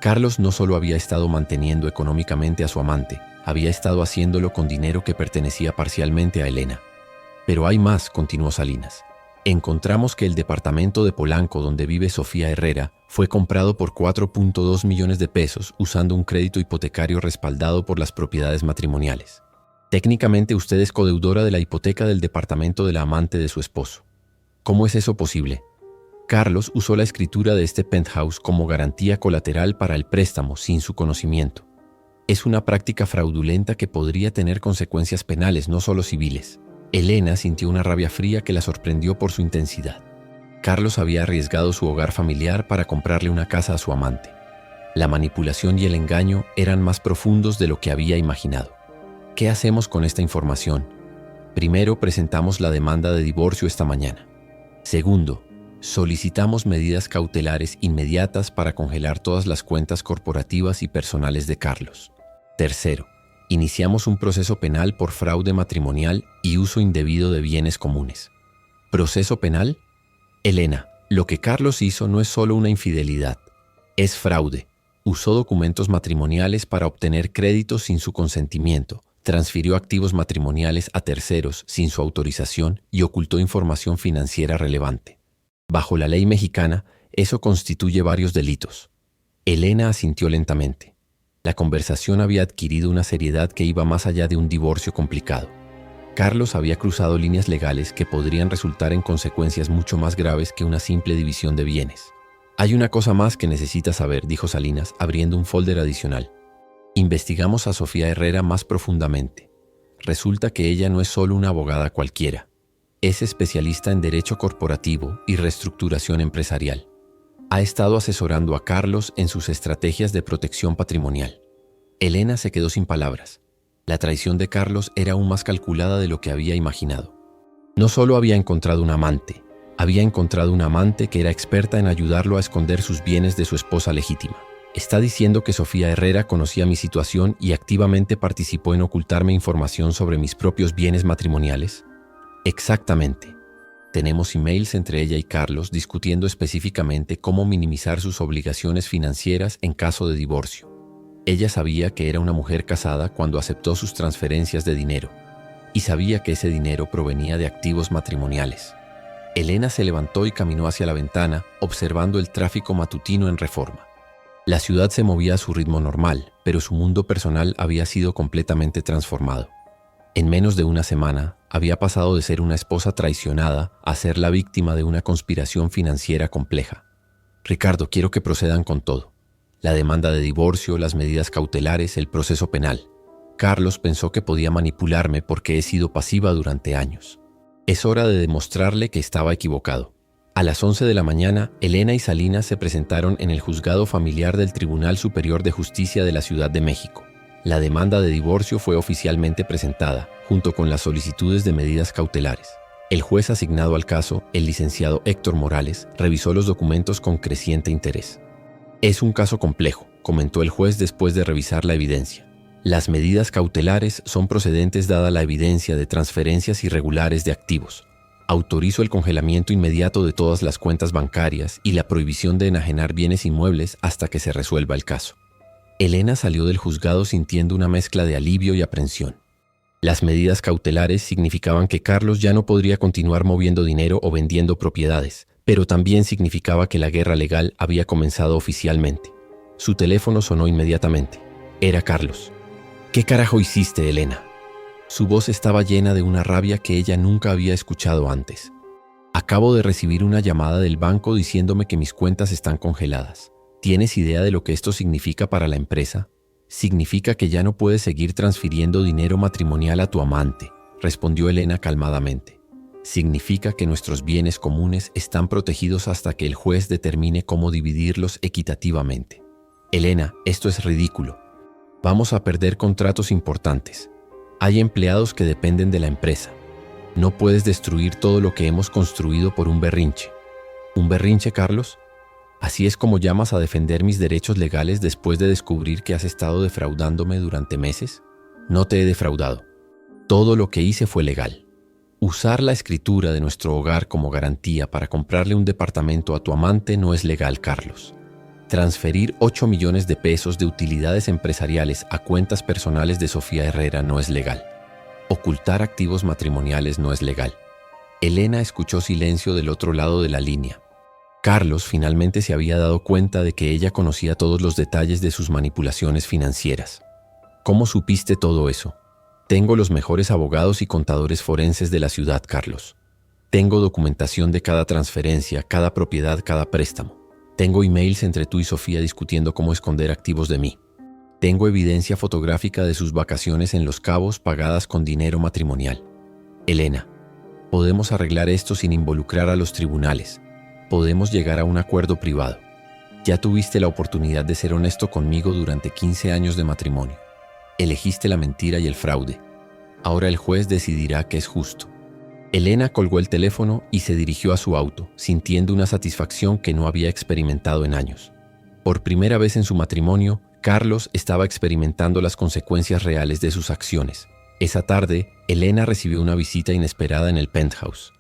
Carlos no solo había estado manteniendo económicamente a su amante, había estado haciéndolo con dinero que pertenecía parcialmente a Elena. «Pero hay más», continuó Salinas. «Encontramos que el departamento de Polanco donde vive Sofía Herrera fue comprado por 4.2 millones de pesos usando un crédito hipotecario respaldado por las propiedades matrimoniales. Técnicamente usted es codeudora de la hipoteca del departamento de la amante de su esposo. ¿Cómo es eso posible?» Carlos usó la escritura de este penthouse como garantía colateral para el préstamo sin su conocimiento. Es una práctica fraudulenta que podría tener consecuencias penales, no solo civiles. Elena sintió una rabia fría que la sorprendió por su intensidad. Carlos había arriesgado su hogar familiar para comprarle una casa a su amante. La manipulación y el engaño eran más profundos de lo que había imaginado. ¿Qué hacemos con esta información? Primero, presentamos la demanda de divorcio esta mañana. Segundo, solicitamos medidas cautelares inmediatas para congelar todas las cuentas corporativas y personales de Carlos. Tercero, iniciamos un proceso penal por fraude matrimonial y uso indebido de bienes comunes. ¿Proceso penal? Elena, lo que Carlos hizo no es solo una infidelidad, es fraude. Usó documentos matrimoniales para obtener créditos sin su consentimiento, transfirió activos matrimoniales a terceros sin su autorización y ocultó información financiera relevante. Bajo la ley mexicana, eso constituye varios delitos. Elena asintió lentamente. La conversación había adquirido una seriedad que iba más allá de un divorcio complicado. Carlos había cruzado líneas legales que podrían resultar en consecuencias mucho más graves que una simple división de bienes. «Hay una cosa más que necesitas saber», dijo Salinas, abriendo un folder adicional. «Investigamos a Sofía Herrera más profundamente. Resulta que ella no es solo una abogada cualquiera. Es especialista en derecho corporativo y reestructuración empresarial. Ha estado asesorando a Carlos en sus estrategias de protección patrimonial». Elena se quedó sin palabras. La traición de Carlos era aún más calculada de lo que había imaginado. No solo había encontrado un amante, había encontrado una amante que era experta en ayudarlo a esconder sus bienes de su esposa legítima. ¿Está diciendo que Sofía Herrera conocía mi situación y activamente participó en ocultarme información sobre mis propios bienes matrimoniales? Exactamente. Tenemos emails entre ella y Carlos discutiendo específicamente cómo minimizar sus obligaciones financieras en caso de divorcio. Ella sabía que era una mujer casada cuando aceptó sus transferencias de dinero y sabía que ese dinero provenía de activos matrimoniales. Elena se levantó y caminó hacia la ventana, observando el tráfico matutino en Reforma. La ciudad se movía a su ritmo normal, pero su mundo personal había sido completamente transformado. En menos de una semana, había pasado de ser una esposa traicionada a ser la víctima de una conspiración financiera compleja. «Ricardo, quiero que procedan con todo. La demanda de divorcio, las medidas cautelares, el proceso penal». Carlos pensó que podía manipularme porque he sido pasiva durante años. Es hora de demostrarle que estaba equivocado. A las 11 de la mañana, Elena y Salinas se presentaron en el juzgado familiar del Tribunal Superior de Justicia de la Ciudad de México. La demanda de divorcio fue oficialmente presentada, junto con las solicitudes de medidas cautelares. El juez asignado al caso, el licenciado Héctor Morales, revisó los documentos con creciente interés. «Es un caso complejo», comentó el juez después de revisar la evidencia. «Las medidas cautelares son procedentes dada la evidencia de transferencias irregulares de activos. Autorizo el congelamiento inmediato de todas las cuentas bancarias y la prohibición de enajenar bienes inmuebles hasta que se resuelva el caso». Elena salió del juzgado sintiendo una mezcla de alivio y aprensión. Las medidas cautelares significaban que Carlos ya no podría continuar moviendo dinero o vendiendo propiedades, pero también significaba que la guerra legal había comenzado oficialmente. Su teléfono sonó inmediatamente. Era Carlos. «¿Qué carajo hiciste, Elena?». Su voz estaba llena de una rabia que ella nunca había escuchado antes. «Acabo de recibir una llamada del banco diciéndome que mis cuentas están congeladas. ¿Tienes idea de lo que esto significa para la empresa? Significa que ya no puedes seguir transfiriendo dinero matrimonial a tu amante», respondió Elena calmadamente. «Significa que nuestros bienes comunes están protegidos hasta que el juez determine cómo dividirlos equitativamente. Elena, esto es ridículo. Vamos a perder contratos importantes. Hay empleados que dependen de la empresa. No puedes destruir todo lo que hemos construido por un berrinche». «¿Un berrinche, Carlos? ¿Así es como llamas a defender mis derechos legales después de descubrir que has estado defraudándome durante meses?» «No te he defraudado. Todo lo que hice fue legal. Usar la escritura de nuestro hogar como garantía para comprarle un departamento a tu amante no es legal, Carlos. Transferir 8 millones de pesos de utilidades empresariales a cuentas personales de Sofía Herrera no es legal. Ocultar activos matrimoniales no es legal». Elena escuchó silencio del otro lado de la línea. Carlos finalmente se había dado cuenta de que ella conocía todos los detalles de sus manipulaciones financieras. «¿Cómo supiste todo eso?». «Tengo los mejores abogados y contadores forenses de la ciudad, Carlos. Tengo documentación de cada transferencia, cada propiedad, cada préstamo. Tengo emails entre tú y Sofía discutiendo cómo esconder activos de mí. Tengo evidencia fotográfica de sus vacaciones en Los Cabos pagadas con dinero matrimonial. Elena, podemos arreglar esto sin involucrar a los tribunales. Podemos llegar a un acuerdo privado. Ya tuviste la oportunidad de ser honesto conmigo durante 15 años de matrimonio. Elegiste la mentira y el fraude. Ahora el juez decidirá qué es justo». Elena colgó el teléfono y se dirigió a su auto, sintiendo una satisfacción que no había experimentado en años. Por primera vez en su matrimonio, Carlos estaba experimentando las consecuencias reales de sus acciones. Esa tarde, Elena recibió una visita inesperada en el penthouse.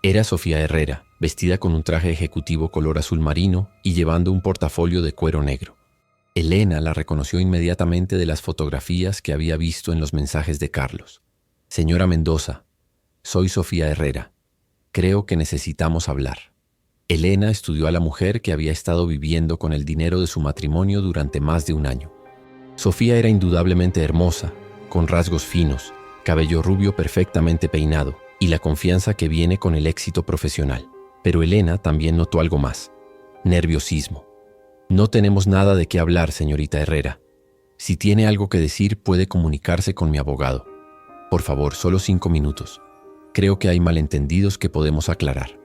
Era Sofía Herrera, vestida con un traje ejecutivo color azul marino y llevando un portafolio de cuero negro. Elena la reconoció inmediatamente de las fotografías que había visto en los mensajes de Carlos. «Señora Mendoza, soy Sofía Herrera. Creo que necesitamos hablar». Elena estudió a la mujer que había estado viviendo con el dinero de su matrimonio durante más de un año. Sofía era indudablemente hermosa, con rasgos finos, cabello rubio perfectamente peinado y la confianza que viene con el éxito profesional. Pero Elena también notó algo más: nerviosismo. «No tenemos nada de qué hablar, señorita Herrera. Si tiene algo que decir, puede comunicarse con mi abogado. Por favor, solo 5 minutos. Creo que hay malentendidos que podemos aclarar».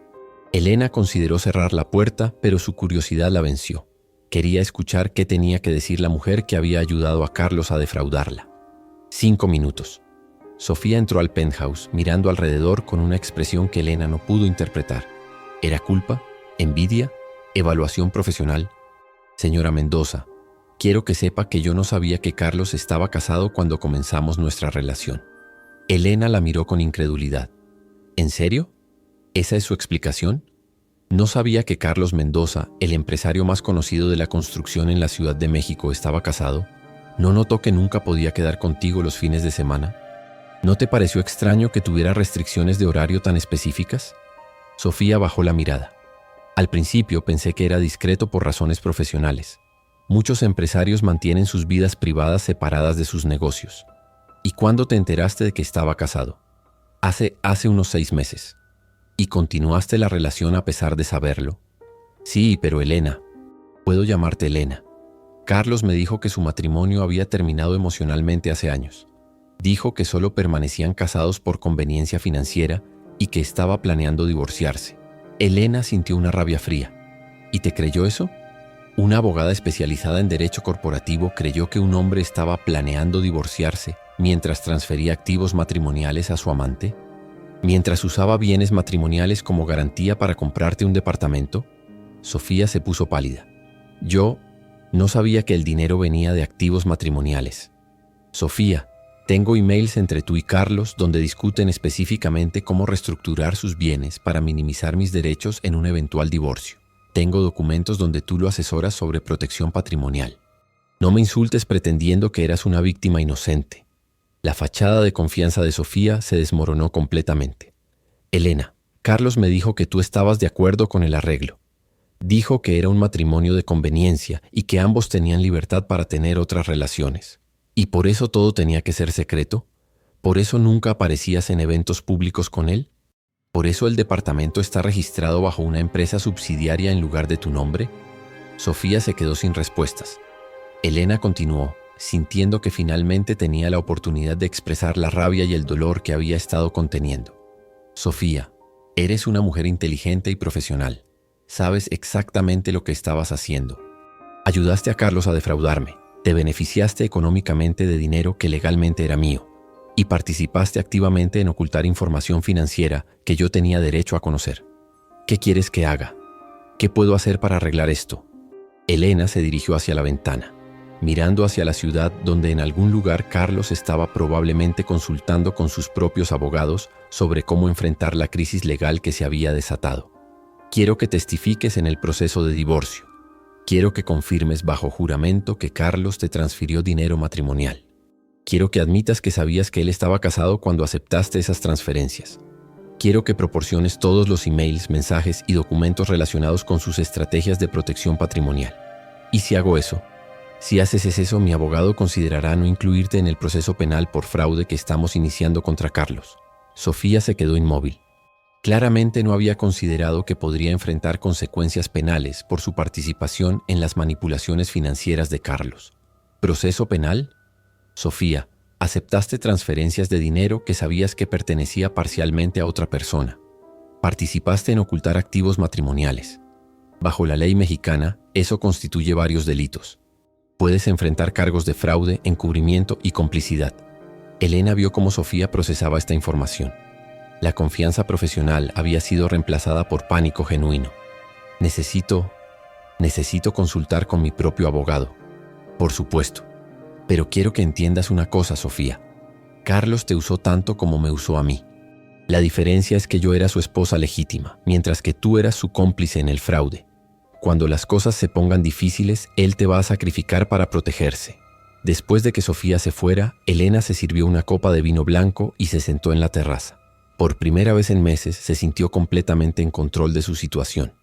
Elena consideró cerrar la puerta, pero su curiosidad la venció. Quería escuchar qué tenía que decir la mujer que había ayudado a Carlos a defraudarla. 5 minutos. Sofía entró al penthouse, mirando alrededor con una expresión que Elena no pudo interpretar. ¿Era culpa? ¿Envidia? ¿Evaluación profesional? «Señora Mendoza, quiero que sepa que yo no sabía que Carlos estaba casado cuando comenzamos nuestra relación». Elena la miró con incredulidad. ¿En serio? ¿Esa es su explicación? ¿No sabía que Carlos Mendoza, el empresario más conocido de la construcción en la Ciudad de México, estaba casado? ¿No notó que nunca podía quedar contigo los fines de semana? ¿No te pareció extraño que tuviera restricciones de horario tan específicas? Sofía bajó la mirada. Al principio pensé que era discreto por razones profesionales. Muchos empresarios mantienen sus vidas privadas separadas de sus negocios. ¿Y cuándo te enteraste de que estaba casado? Hace unos 6 meses. ¿Y continuaste la relación a pesar de saberlo? Sí, pero Elena. Puedo llamarte Elena. Carlos me dijo que su matrimonio había terminado emocionalmente hace años. Dijo que solo permanecían casados por conveniencia financiera y que estaba planeando divorciarse. Elena sintió una rabia fría. ¿Y te creyó eso? ¿Una abogada especializada en derecho corporativo creyó que un hombre estaba planeando divorciarse mientras transfería activos matrimoniales a su amante? mientras usaba bienes matrimoniales como garantía para comprarte un departamento. Sofía se puso pálida. Yo no sabía que el dinero venía de activos matrimoniales. Sofía, tengo emails entre tú y Carlos donde discuten específicamente cómo reestructurar sus bienes para minimizar mis derechos en un eventual divorcio. Tengo documentos donde tú lo asesoras sobre protección patrimonial. No me insultes pretendiendo que eras una víctima inocente. La fachada de confianza de Sofía se desmoronó completamente. Elena, Carlos me dijo que tú estabas de acuerdo con el arreglo. Dijo que era un matrimonio de conveniencia y que ambos tenían libertad para tener otras relaciones. ¿Y por eso todo tenía que ser secreto? ¿Por eso nunca aparecías en eventos públicos con él? ¿Por eso el departamento está registrado bajo una empresa subsidiaria en lugar de tu nombre? Sofía se quedó sin respuestas. Elena continuó, sintiendo que finalmente tenía la oportunidad de expresar la rabia y el dolor que había estado conteniendo. Sofía, eres una mujer inteligente y profesional. Sabes exactamente lo que estabas haciendo. Ayudaste a Carlos a defraudarme. Te beneficiaste económicamente de dinero que legalmente era mío y participaste activamente en ocultar información financiera que yo tenía derecho a conocer. ¿Qué quieres que haga? ¿Qué puedo hacer para arreglar esto? Elena se dirigió hacia la ventana, mirando hacia la ciudad donde en algún lugar Carlos estaba probablemente consultando con sus propios abogados sobre cómo enfrentar la crisis legal que se había desatado. Quiero que testifiques en el proceso de divorcio. Quiero que confirmes bajo juramento que Carlos te transfirió dinero matrimonial. Quiero que admitas que sabías que él estaba casado cuando aceptaste esas transferencias. Quiero que proporciones todos los emails, mensajes y documentos relacionados con sus estrategias de protección patrimonial. Y si hago eso, si haces eso, mi abogado considerará no incluirte en el proceso penal por fraude que estamos iniciando contra Carlos. Sofía se quedó inmóvil. Claramente no había considerado que podría enfrentar consecuencias penales por su participación en las manipulaciones financieras de Carlos. ¿Proceso penal? Sofía, aceptaste transferencias de dinero que sabías que pertenecía parcialmente a otra persona. Participaste en ocultar activos matrimoniales. Bajo la ley mexicana, eso constituye varios delitos. Puedes enfrentar cargos de fraude, encubrimiento y complicidad. Elena vio cómo Sofía procesaba esta información. La confianza profesional había sido reemplazada por pánico genuino. Necesito consultar con mi propio abogado. Por supuesto. Pero quiero que entiendas una cosa, Sofía. Carlos te usó tanto como me usó a mí. La diferencia es que yo era su esposa legítima, mientras que tú eras su cómplice en el fraude. Cuando las cosas se pongan difíciles, él te va a sacrificar para protegerse. Después de que Sofía se fuera, Elena se sirvió una copa de vino blanco y se sentó en la terraza. Por primera vez en meses se sintió completamente en control de su situación.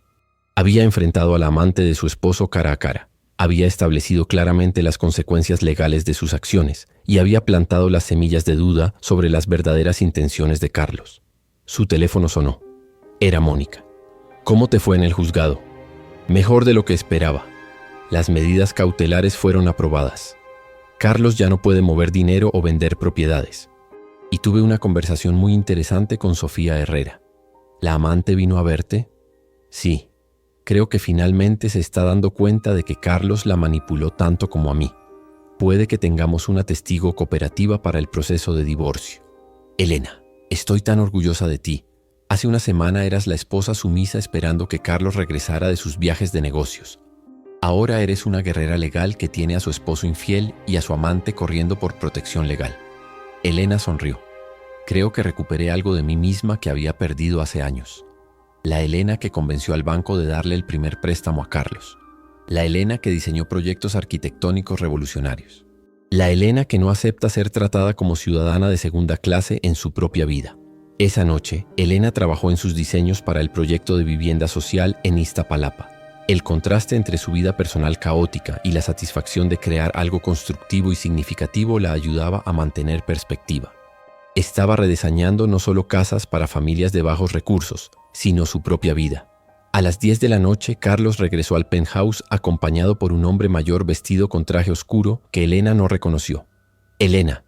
Había enfrentado a la amante de su esposo cara a cara, había establecido claramente las consecuencias legales de sus acciones y había plantado las semillas de duda sobre las verdaderas intenciones de Carlos. Su teléfono sonó. Era Mónica. ¿Cómo te fue en el juzgado? Mejor de lo que esperaba. Las medidas cautelares fueron aprobadas. Carlos ya no puede mover dinero o vender propiedades. Y tuve una conversación muy interesante con Sofía Herrera. ¿La amante vino a verte? Sí. Creo que finalmente se está dando cuenta de que Carlos la manipuló tanto como a mí. Puede que tengamos una testigo cooperativa para el proceso de divorcio. Elena, estoy tan orgullosa de ti. Hace una semana eras la esposa sumisa esperando que Carlos regresara de sus viajes de negocios. Ahora eres una guerrera legal que tiene a su esposo infiel y a su amante corriendo por protección legal. Elena sonrió. Creo que recuperé algo de mí misma que había perdido hace años. La Elena que convenció al banco de darle el primer préstamo a Carlos. La Elena que diseñó proyectos arquitectónicos revolucionarios. La Elena que no acepta ser tratada como ciudadana de segunda clase en su propia vida. Esa noche, Elena trabajó en sus diseños para el proyecto de vivienda social en Iztapalapa. El contraste entre su vida personal caótica y la satisfacción de crear algo constructivo y significativo la ayudaba a mantener perspectiva. Estaba rediseñando no solo casas para familias de bajos recursos, sino su propia vida. A las 10 de la noche, Carlos regresó al penthouse acompañado por un hombre mayor vestido con traje oscuro que Elena no reconoció. Elena,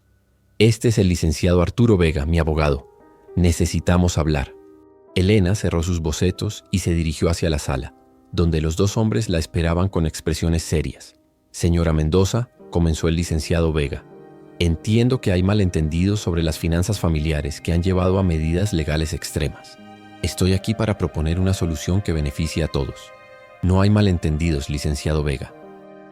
este es el licenciado Arturo Vega, mi abogado. Necesitamos hablar. Elena cerró sus bocetos y se dirigió hacia la sala, donde los dos hombres la esperaban con expresiones serias. Señora Mendoza, comenzó el licenciado Vega. Entiendo que hay malentendidos sobre las finanzas familiares que han llevado a medidas legales extremas. Estoy aquí para proponer una solución que beneficie a todos. No hay malentendidos, licenciado Vega.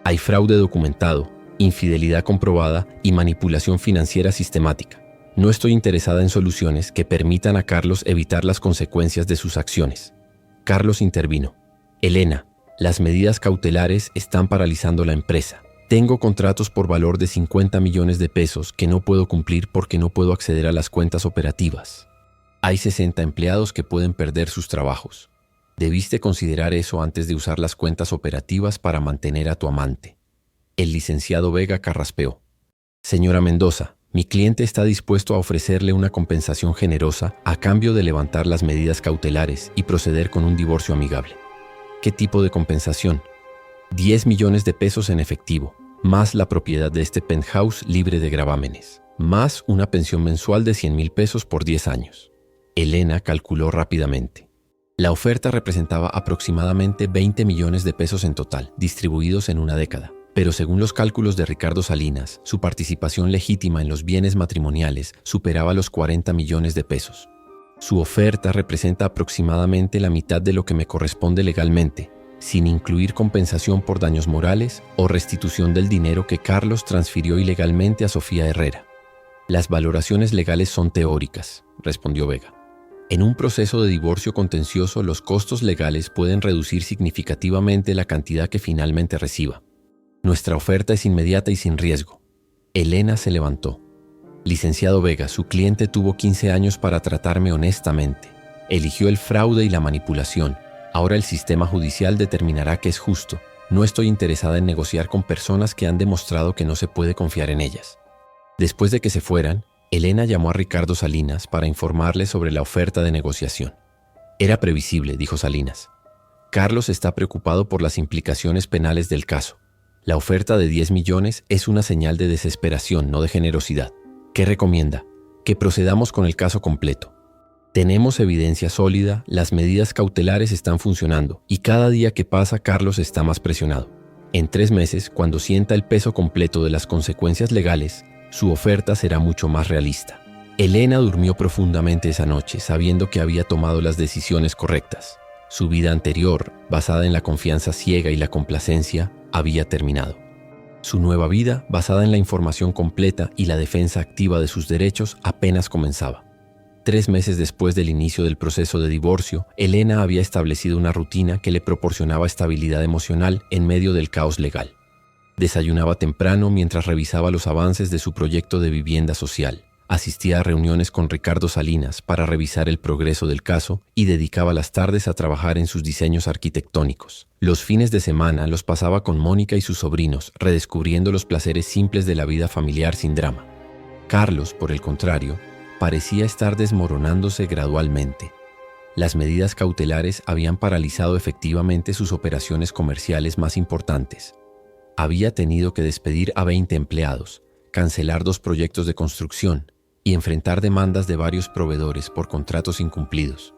Hay fraude documentado, infidelidad comprobada y manipulación financiera sistemática. No estoy interesada en soluciones que permitan a Carlos evitar las consecuencias de sus acciones. Carlos intervino. Elena, las medidas cautelares están paralizando la empresa. Tengo contratos por valor de 50 millones de pesos que no puedo cumplir porque no puedo acceder a las cuentas operativas. Hay 60 empleados que pueden perder sus trabajos. Debiste considerar eso antes de usar las cuentas operativas para mantener a tu amante. El licenciado Vega carraspeó. Señora Mendoza, mi cliente está dispuesto a ofrecerle una compensación generosa a cambio de levantar las medidas cautelares y proceder con un divorcio amigable. ¿Qué tipo de compensación? 10 millones de pesos en efectivo, más la propiedad de este penthouse libre de gravámenes, más una pensión mensual de 100,000 pesos por 10 años. Elena calculó rápidamente. La oferta representaba aproximadamente 20 millones de pesos en total, distribuidos en una década. Pero según los cálculos de Ricardo Salinas, su participación legítima en los bienes matrimoniales superaba los 40 millones de pesos. Su oferta representa aproximadamente la mitad de lo que me corresponde legalmente, sin incluir compensación por daños morales o restitución del dinero que Carlos transfirió ilegalmente a Sofía Herrera. Las valoraciones legales son teóricas, respondió Vega. En un proceso de divorcio contencioso, los costos legales pueden reducir significativamente la cantidad que finalmente reciba. Nuestra oferta es inmediata y sin riesgo. Elena se levantó. Licenciado Vega, su cliente tuvo 15 años para tratarme honestamente. Eligió el fraude y la manipulación. Ahora el sistema judicial determinará que es justo. No estoy interesada en negociar con personas que han demostrado que no se puede confiar en ellas. Después de que se fueran, Elena llamó a Ricardo Salinas para informarle sobre la oferta de negociación. Era previsible, dijo Salinas. Carlos está preocupado por las implicaciones penales del caso. La oferta de 10 millones es una señal de desesperación, no de generosidad. ¿Qué recomienda? Que procedamos con el caso completo. Tenemos evidencia sólida, las medidas cautelares están funcionando y cada día que pasa Carlos está más presionado. En 3 meses, cuando sienta el peso completo de las consecuencias legales, su oferta será mucho más realista. Elena durmió profundamente esa noche, sabiendo que había tomado las decisiones correctas. Su vida anterior, basada en la confianza ciega y la complacencia, había terminado. Su nueva vida, basada en la información completa y la defensa activa de sus derechos, apenas comenzaba. 3 meses después del inicio del proceso de divorcio, Elena había establecido una rutina que le proporcionaba estabilidad emocional en medio del caos legal. Desayunaba temprano mientras revisaba los avances de su proyecto de vivienda social. Asistía a reuniones con Ricardo Salinas para revisar el progreso del caso y dedicaba las tardes a trabajar en sus diseños arquitectónicos. Los fines de semana los pasaba con Mónica y sus sobrinos, redescubriendo los placeres simples de la vida familiar sin drama. Carlos, por el contrario, parecía estar desmoronándose gradualmente. Las medidas cautelares habían paralizado efectivamente sus operaciones comerciales más importantes. Había tenido que despedir a 20 empleados, cancelar 2 proyectos de construcción y enfrentar demandas de varios proveedores por contratos incumplidos.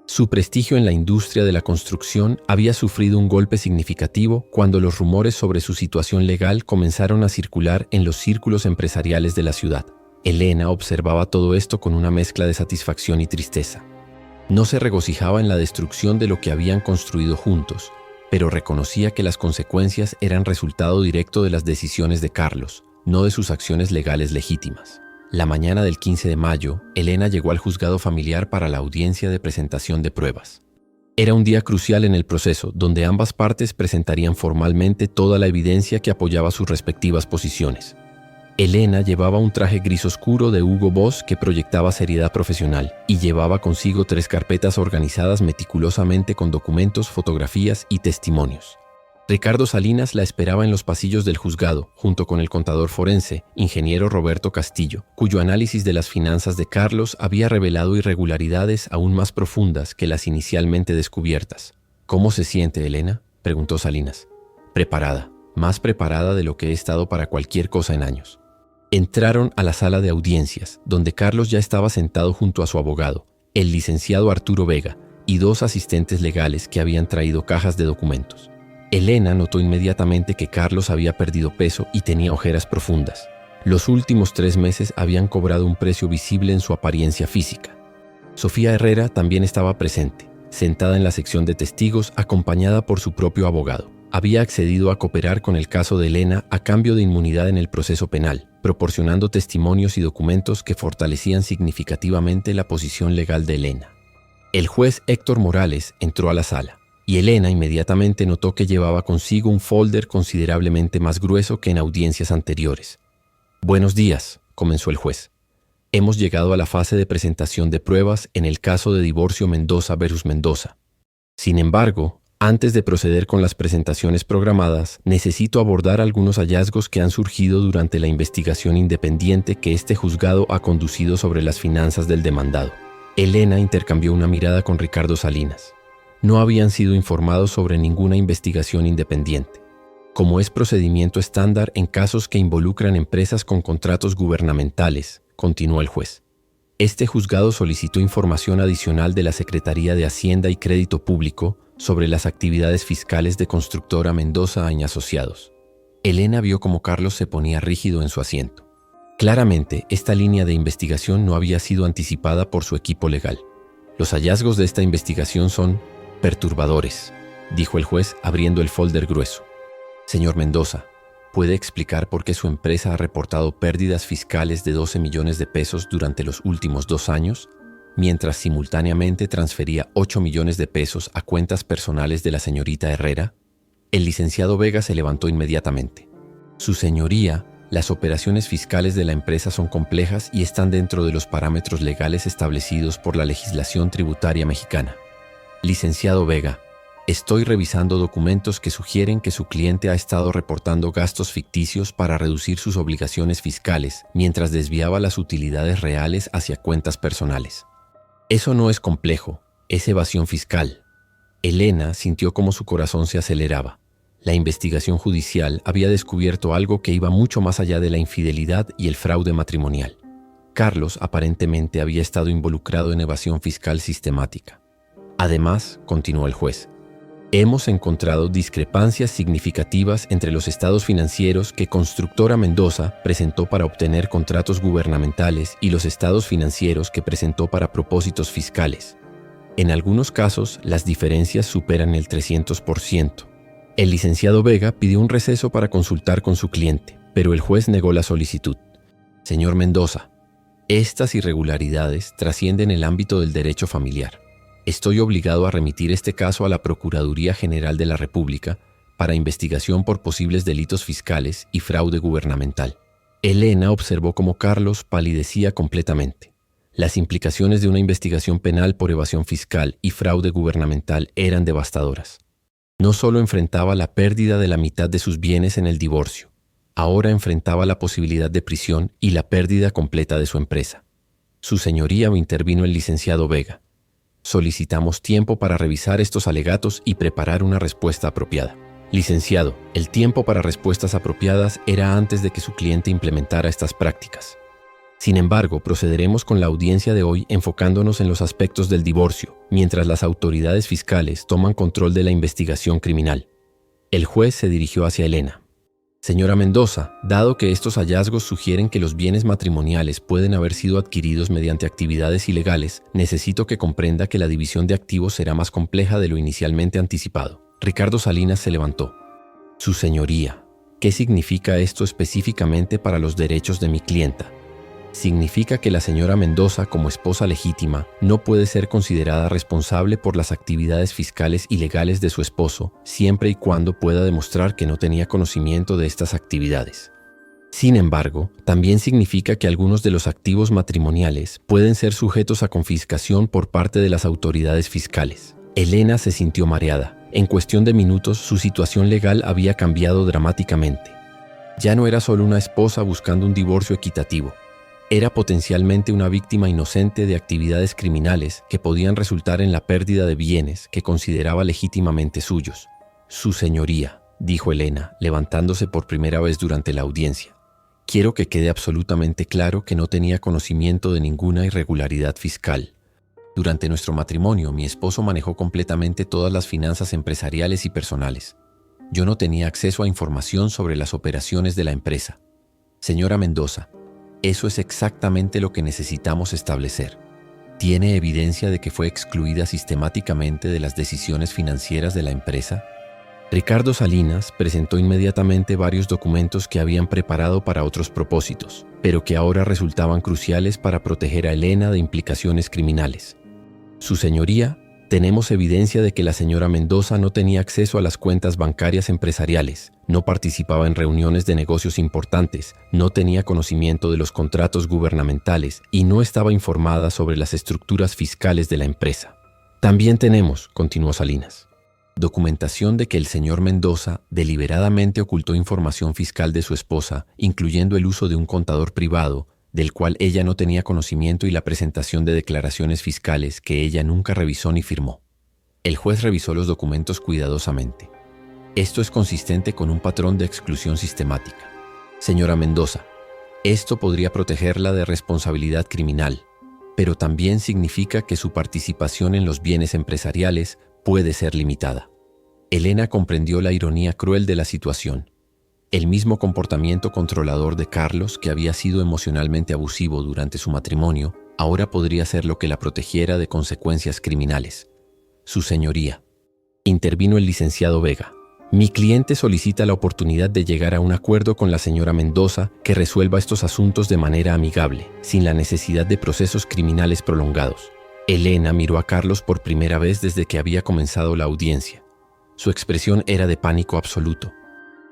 Su prestigio en la industria de la construcción había sufrido un golpe significativo cuando los rumores sobre su situación legal comenzaron a circular en los círculos empresariales de la ciudad. Elena observaba todo esto con una mezcla de satisfacción y tristeza. No se regocijaba en la destrucción de lo que habían construido juntos, pero reconocía que las consecuencias eran resultado directo de las decisiones de Carlos, no de sus acciones legales legítimas. La mañana del 15 de mayo, Elena llegó al juzgado familiar para la audiencia de presentación de pruebas. Era un día crucial en el proceso, donde ambas partes presentarían formalmente toda la evidencia que apoyaba sus respectivas posiciones. Elena llevaba un traje gris oscuro de Hugo Boss que proyectaba seriedad profesional y llevaba consigo 3 carpetas organizadas meticulosamente con documentos, fotografías y testimonios. Ricardo Salinas la esperaba en los pasillos del juzgado, junto con el contador forense, ingeniero Roberto Castillo, cuyo análisis de las finanzas de Carlos había revelado irregularidades aún más profundas que las inicialmente descubiertas. ¿Cómo se siente, Elena?, preguntó Salinas. Preparada, más preparada de lo que he estado para cualquier cosa en años. Entraron a la sala de audiencias, donde Carlos ya estaba sentado junto a su abogado, el licenciado Arturo Vega, y 2 asistentes legales que habían traído cajas de documentos. Elena notó inmediatamente que Carlos había perdido peso y tenía ojeras profundas. Los últimos 3 meses habían cobrado un precio visible en su apariencia física. Sofía Herrera también estaba presente, sentada en la sección de testigos acompañada por su propio abogado. Había accedido a cooperar con el caso de Elena a cambio de inmunidad en el proceso penal, proporcionando testimonios y documentos que fortalecían significativamente la posición legal de Elena. El juez Héctor Morales entró a la sala, y Elena inmediatamente notó que llevaba consigo un folder considerablemente más grueso que en audiencias anteriores. «Buenos días», comenzó el juez. «Hemos llegado a la fase de presentación de pruebas en el caso de divorcio Mendoza versus Mendoza. Sin embargo, antes de proceder con las presentaciones programadas, necesito abordar algunos hallazgos que han surgido durante la investigación independiente que este juzgado ha conducido sobre las finanzas del demandado». Elena intercambió una mirada con Ricardo Salinas. No habían sido informados sobre ninguna investigación independiente, como es procedimiento estándar en casos que involucran empresas con contratos gubernamentales, continuó el juez. Este juzgado solicitó información adicional de la Secretaría de Hacienda y Crédito Público sobre las actividades fiscales de Constructora Mendoza y Asociados. Elena vio cómo Carlos se ponía rígido en su asiento. Claramente, esta línea de investigación no había sido anticipada por su equipo legal. Los hallazgos de esta investigación son perturbadores, dijo el juez abriendo el folder grueso. Señor Mendoza, ¿puede explicar por qué su empresa ha reportado pérdidas fiscales de 12 millones de pesos durante los últimos 2 años, mientras simultáneamente transfería 8 millones de pesos a cuentas personales de la señorita Herrera? El licenciado Vega se levantó inmediatamente. Su señoría, las operaciones fiscales de la empresa son complejas y están dentro de los parámetros legales establecidos por la legislación tributaria mexicana. Licenciado Vega, estoy revisando documentos que sugieren que su cliente ha estado reportando gastos ficticios para reducir sus obligaciones fiscales mientras desviaba las utilidades reales hacia cuentas personales. Eso no es complejo, es evasión fiscal. Elena sintió cómo su corazón se aceleraba. La investigación judicial había descubierto algo que iba mucho más allá de la infidelidad y el fraude matrimonial. Carlos aparentemente había estado involucrado en evasión fiscal sistemática. Además, continuó el juez, hemos encontrado discrepancias significativas entre los estados financieros que Constructora Mendoza presentó para obtener contratos gubernamentales y los estados financieros que presentó para propósitos fiscales. En algunos casos, las diferencias superan el 300%. El licenciado Vega pidió un receso para consultar con su cliente, pero el juez negó la solicitud. Señor Mendoza, estas irregularidades trascienden el ámbito del derecho familiar. Estoy obligado a remitir este caso a la Procuraduría General de la República para investigación por posibles delitos fiscales y fraude gubernamental. Elena observó cómo Carlos palidecía completamente. Las implicaciones de una investigación penal por evasión fiscal y fraude gubernamental eran devastadoras. No solo enfrentaba la pérdida de la mitad de sus bienes en el divorcio, ahora enfrentaba la posibilidad de prisión y la pérdida completa de su empresa. Su señoría, intervino el licenciado Vega. Solicitamos tiempo para revisar estos alegatos y preparar una respuesta apropiada. Licenciado, el tiempo para respuestas apropiadas era antes de que su cliente implementara estas prácticas. Sin embargo, procederemos con la audiencia de hoy enfocándonos en los aspectos del divorcio, mientras las autoridades fiscales toman control de la investigación criminal. El juez se dirigió hacia Elena. Señora Mendoza, dado que estos hallazgos sugieren que los bienes matrimoniales pueden haber sido adquiridos mediante actividades ilegales, necesito que comprenda que la división de activos será más compleja de lo inicialmente anticipado. Ricardo Salinas se levantó. Su señoría, ¿qué significa esto específicamente para los derechos de mi clienta? Significa que la señora Mendoza, como esposa legítima, no puede ser considerada responsable por las actividades fiscales ilegales de su esposo, siempre y cuando pueda demostrar que no tenía conocimiento de estas actividades. Sin embargo, también significa que algunos de los activos matrimoniales pueden ser sujetos a confiscación por parte de las autoridades fiscales. Elena se sintió mareada. En cuestión de minutos, su situación legal había cambiado dramáticamente. Ya no era solo una esposa buscando un divorcio equitativo. Era potencialmente una víctima inocente de actividades criminales que podían resultar en la pérdida de bienes que consideraba legítimamente suyos. Su señoría, dijo Elena, levantándose por primera vez durante la audiencia. Quiero que quede absolutamente claro que no tenía conocimiento de ninguna irregularidad fiscal. Durante nuestro matrimonio, mi esposo manejó completamente todas las finanzas empresariales y personales. Yo no tenía acceso a información sobre las operaciones de la empresa. Señora Mendoza, eso es exactamente lo que necesitamos establecer. ¿Tiene evidencia de que fue excluida sistemáticamente de las decisiones financieras de la empresa? Ricardo Salinas presentó inmediatamente varios documentos que habían preparado para otros propósitos, pero que ahora resultaban cruciales para proteger a Elena de implicaciones criminales. Su señoría, tenemos evidencia de que la señora Mendoza no tenía acceso a las cuentas bancarias empresariales, no participaba en reuniones de negocios importantes, no tenía conocimiento de los contratos gubernamentales y no estaba informada sobre las estructuras fiscales de la empresa. También tenemos, continuó Salinas, documentación de que el señor Mendoza deliberadamente ocultó información fiscal de su esposa, incluyendo el uso de un contador privado, del cual ella no tenía conocimiento, y la presentación de declaraciones fiscales que ella nunca revisó ni firmó. El juez revisó los documentos cuidadosamente. Esto es consistente con un patrón de exclusión sistemática. Señora Mendoza, esto podría protegerla de responsabilidad criminal, pero también significa que su participación en los bienes empresariales puede ser limitada. Elena comprendió la ironía cruel de la situación. El mismo comportamiento controlador de Carlos, que había sido emocionalmente abusivo durante su matrimonio, ahora podría ser lo que la protegiera de consecuencias criminales. Su señoría, intervino el licenciado Vega. Mi cliente solicita la oportunidad de llegar a un acuerdo con la señora Mendoza que resuelva estos asuntos de manera amigable, sin la necesidad de procesos criminales prolongados. Elena miró a Carlos por primera vez desde que había comenzado la audiencia. Su expresión era de pánico absoluto.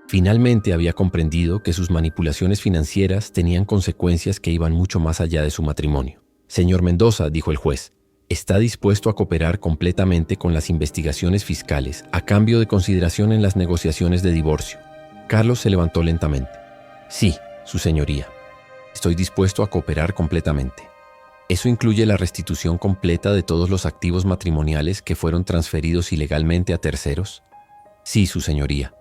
Finalmente había comprendido que sus manipulaciones financieras tenían consecuencias que iban mucho más allá de su matrimonio. Señor Mendoza, dijo el juez, está dispuesto a cooperar completamente con las investigaciones fiscales a cambio de consideración en las negociaciones de divorcio. Carlos se levantó lentamente. Sí, su señoría. Estoy dispuesto a cooperar completamente. ¿Eso incluye la restitución completa de todos los activos matrimoniales que fueron transferidos ilegalmente a terceros? Sí, su señoría.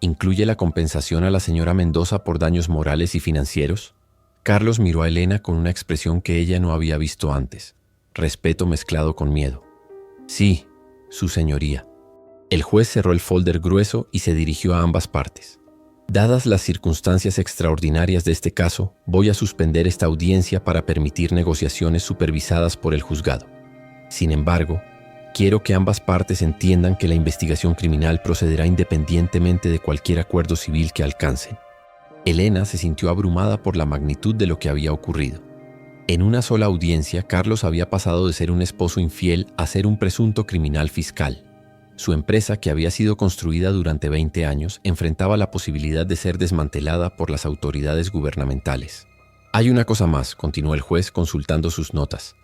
¿Incluye la compensación a la señora Mendoza por daños morales y financieros? Carlos miró a Elena con una expresión que ella no había visto antes. Respeto mezclado con miedo. Sí, su señoría. El juez cerró el folder grueso y se dirigió a ambas partes. Dadas las circunstancias extraordinarias de este caso, voy a suspender esta audiencia para permitir negociaciones supervisadas por el juzgado. Sin embargo, quiero que ambas partes entiendan que la investigación criminal procederá independientemente de cualquier acuerdo civil que alcancen. Elena se sintió abrumada por la magnitud de lo que había ocurrido. En una sola audiencia, Carlos había pasado de ser un esposo infiel a ser un presunto criminal fiscal. Su empresa, que había sido construida durante 20 años, enfrentaba la posibilidad de ser desmantelada por las autoridades gubernamentales. Hay una cosa más, continuó el juez consultando sus notas.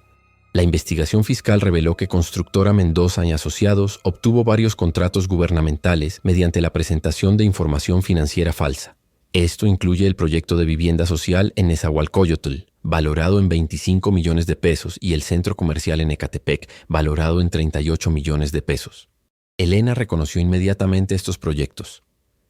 La investigación fiscal reveló que Constructora Mendoza y Asociados obtuvo varios contratos gubernamentales mediante la presentación de información financiera falsa. Esto incluye el proyecto de vivienda social en Nezahualcóyotl, valorado en 25 millones de pesos, y el centro comercial en Ecatepec, valorado en 38 millones de pesos. Elena reconoció inmediatamente estos proyectos.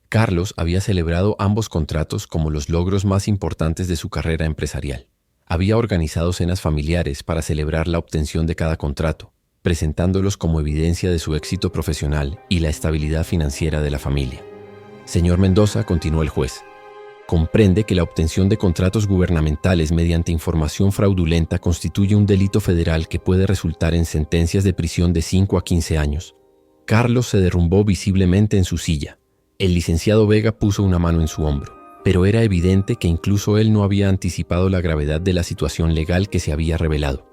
Carlos había celebrado ambos contratos como los logros más importantes de su carrera empresarial. Había organizado cenas familiares para celebrar la obtención de cada contrato, presentándolos como evidencia de su éxito profesional y la estabilidad financiera de la familia. Señor Mendoza, continuó el juez, comprende que la obtención de contratos gubernamentales mediante información fraudulenta constituye un delito federal que puede resultar en sentencias de prisión de 5 a 15 años. Carlos se derrumbó visiblemente en su silla. El licenciado Vega puso una mano en su hombro, pero era evidente que incluso él no había anticipado la gravedad de la situación legal que se había revelado.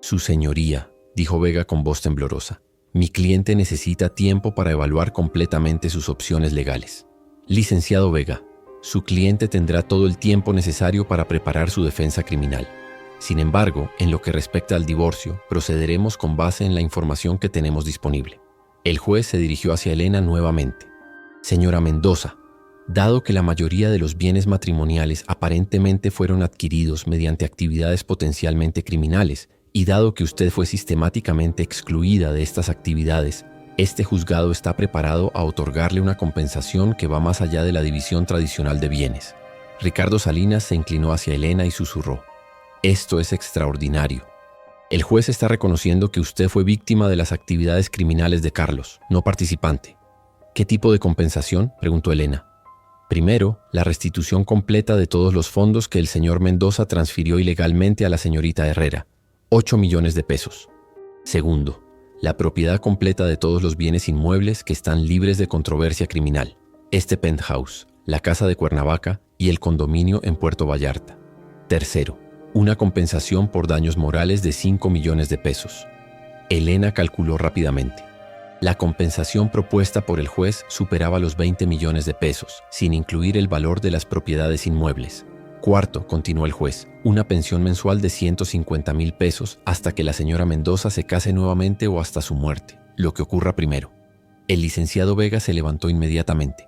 Su señoría, dijo Vega con voz temblorosa, mi cliente necesita tiempo para evaluar completamente sus opciones legales. Licenciado Vega, su cliente tendrá todo el tiempo necesario para preparar su defensa criminal. Sin embargo, en lo que respecta al divorcio, procederemos con base en la información que tenemos disponible. El juez se dirigió hacia Elena nuevamente. Señora Mendoza, dado que la mayoría de los bienes matrimoniales aparentemente fueron adquiridos mediante actividades potencialmente criminales, y dado que usted fue sistemáticamente excluida de estas actividades, este juzgado está preparado a otorgarle una compensación que va más allá de la división tradicional de bienes. Ricardo Salinas se inclinó hacia Elena y susurró: esto es extraordinario. El juez está reconociendo que usted fue víctima de las actividades criminales de Carlos, no participante. ¿Qué tipo de compensación?, preguntó Elena. Primero, la restitución completa de todos los fondos que el señor Mendoza transfirió ilegalmente a la señorita Herrera, 8 millones de pesos. Segundo, la propiedad completa de todos los bienes inmuebles que están libres de controversia criminal, este penthouse, la casa de Cuernavaca y el condominio en Puerto Vallarta. Tercero, una compensación por daños morales de 5 millones de pesos. Elena calculó rápidamente. La compensación propuesta por el juez superaba los 20 millones de pesos, sin incluir el valor de las propiedades inmuebles. Cuarto, continuó el juez, una pensión mensual de 150,000 pesos hasta que la señora Mendoza se case nuevamente o hasta su muerte, lo que ocurra primero. El licenciado Vega se levantó inmediatamente.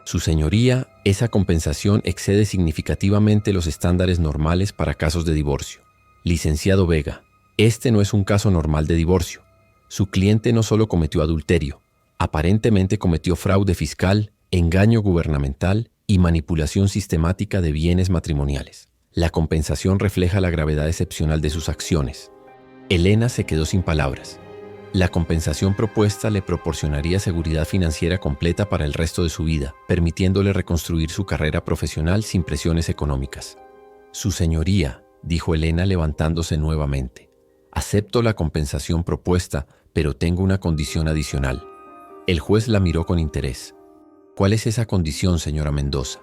Su señoría, esa compensación excede significativamente los estándares normales para casos de divorcio. Licenciado Vega, este no es un caso normal de divorcio. Su cliente no solo cometió adulterio, aparentemente cometió fraude fiscal, engaño gubernamental y manipulación sistemática de bienes matrimoniales. La compensación refleja la gravedad excepcional de sus acciones. Elena se quedó sin palabras. La compensación propuesta le proporcionaría seguridad financiera completa para el resto de su vida, permitiéndole reconstruir su carrera profesional sin presiones económicas. Su señoría, dijo Elena levantándose nuevamente, acepto la compensación propuesta, pero tengo una condición adicional. El juez la miró con interés. ¿Cuál es esa condición, señora Mendoza?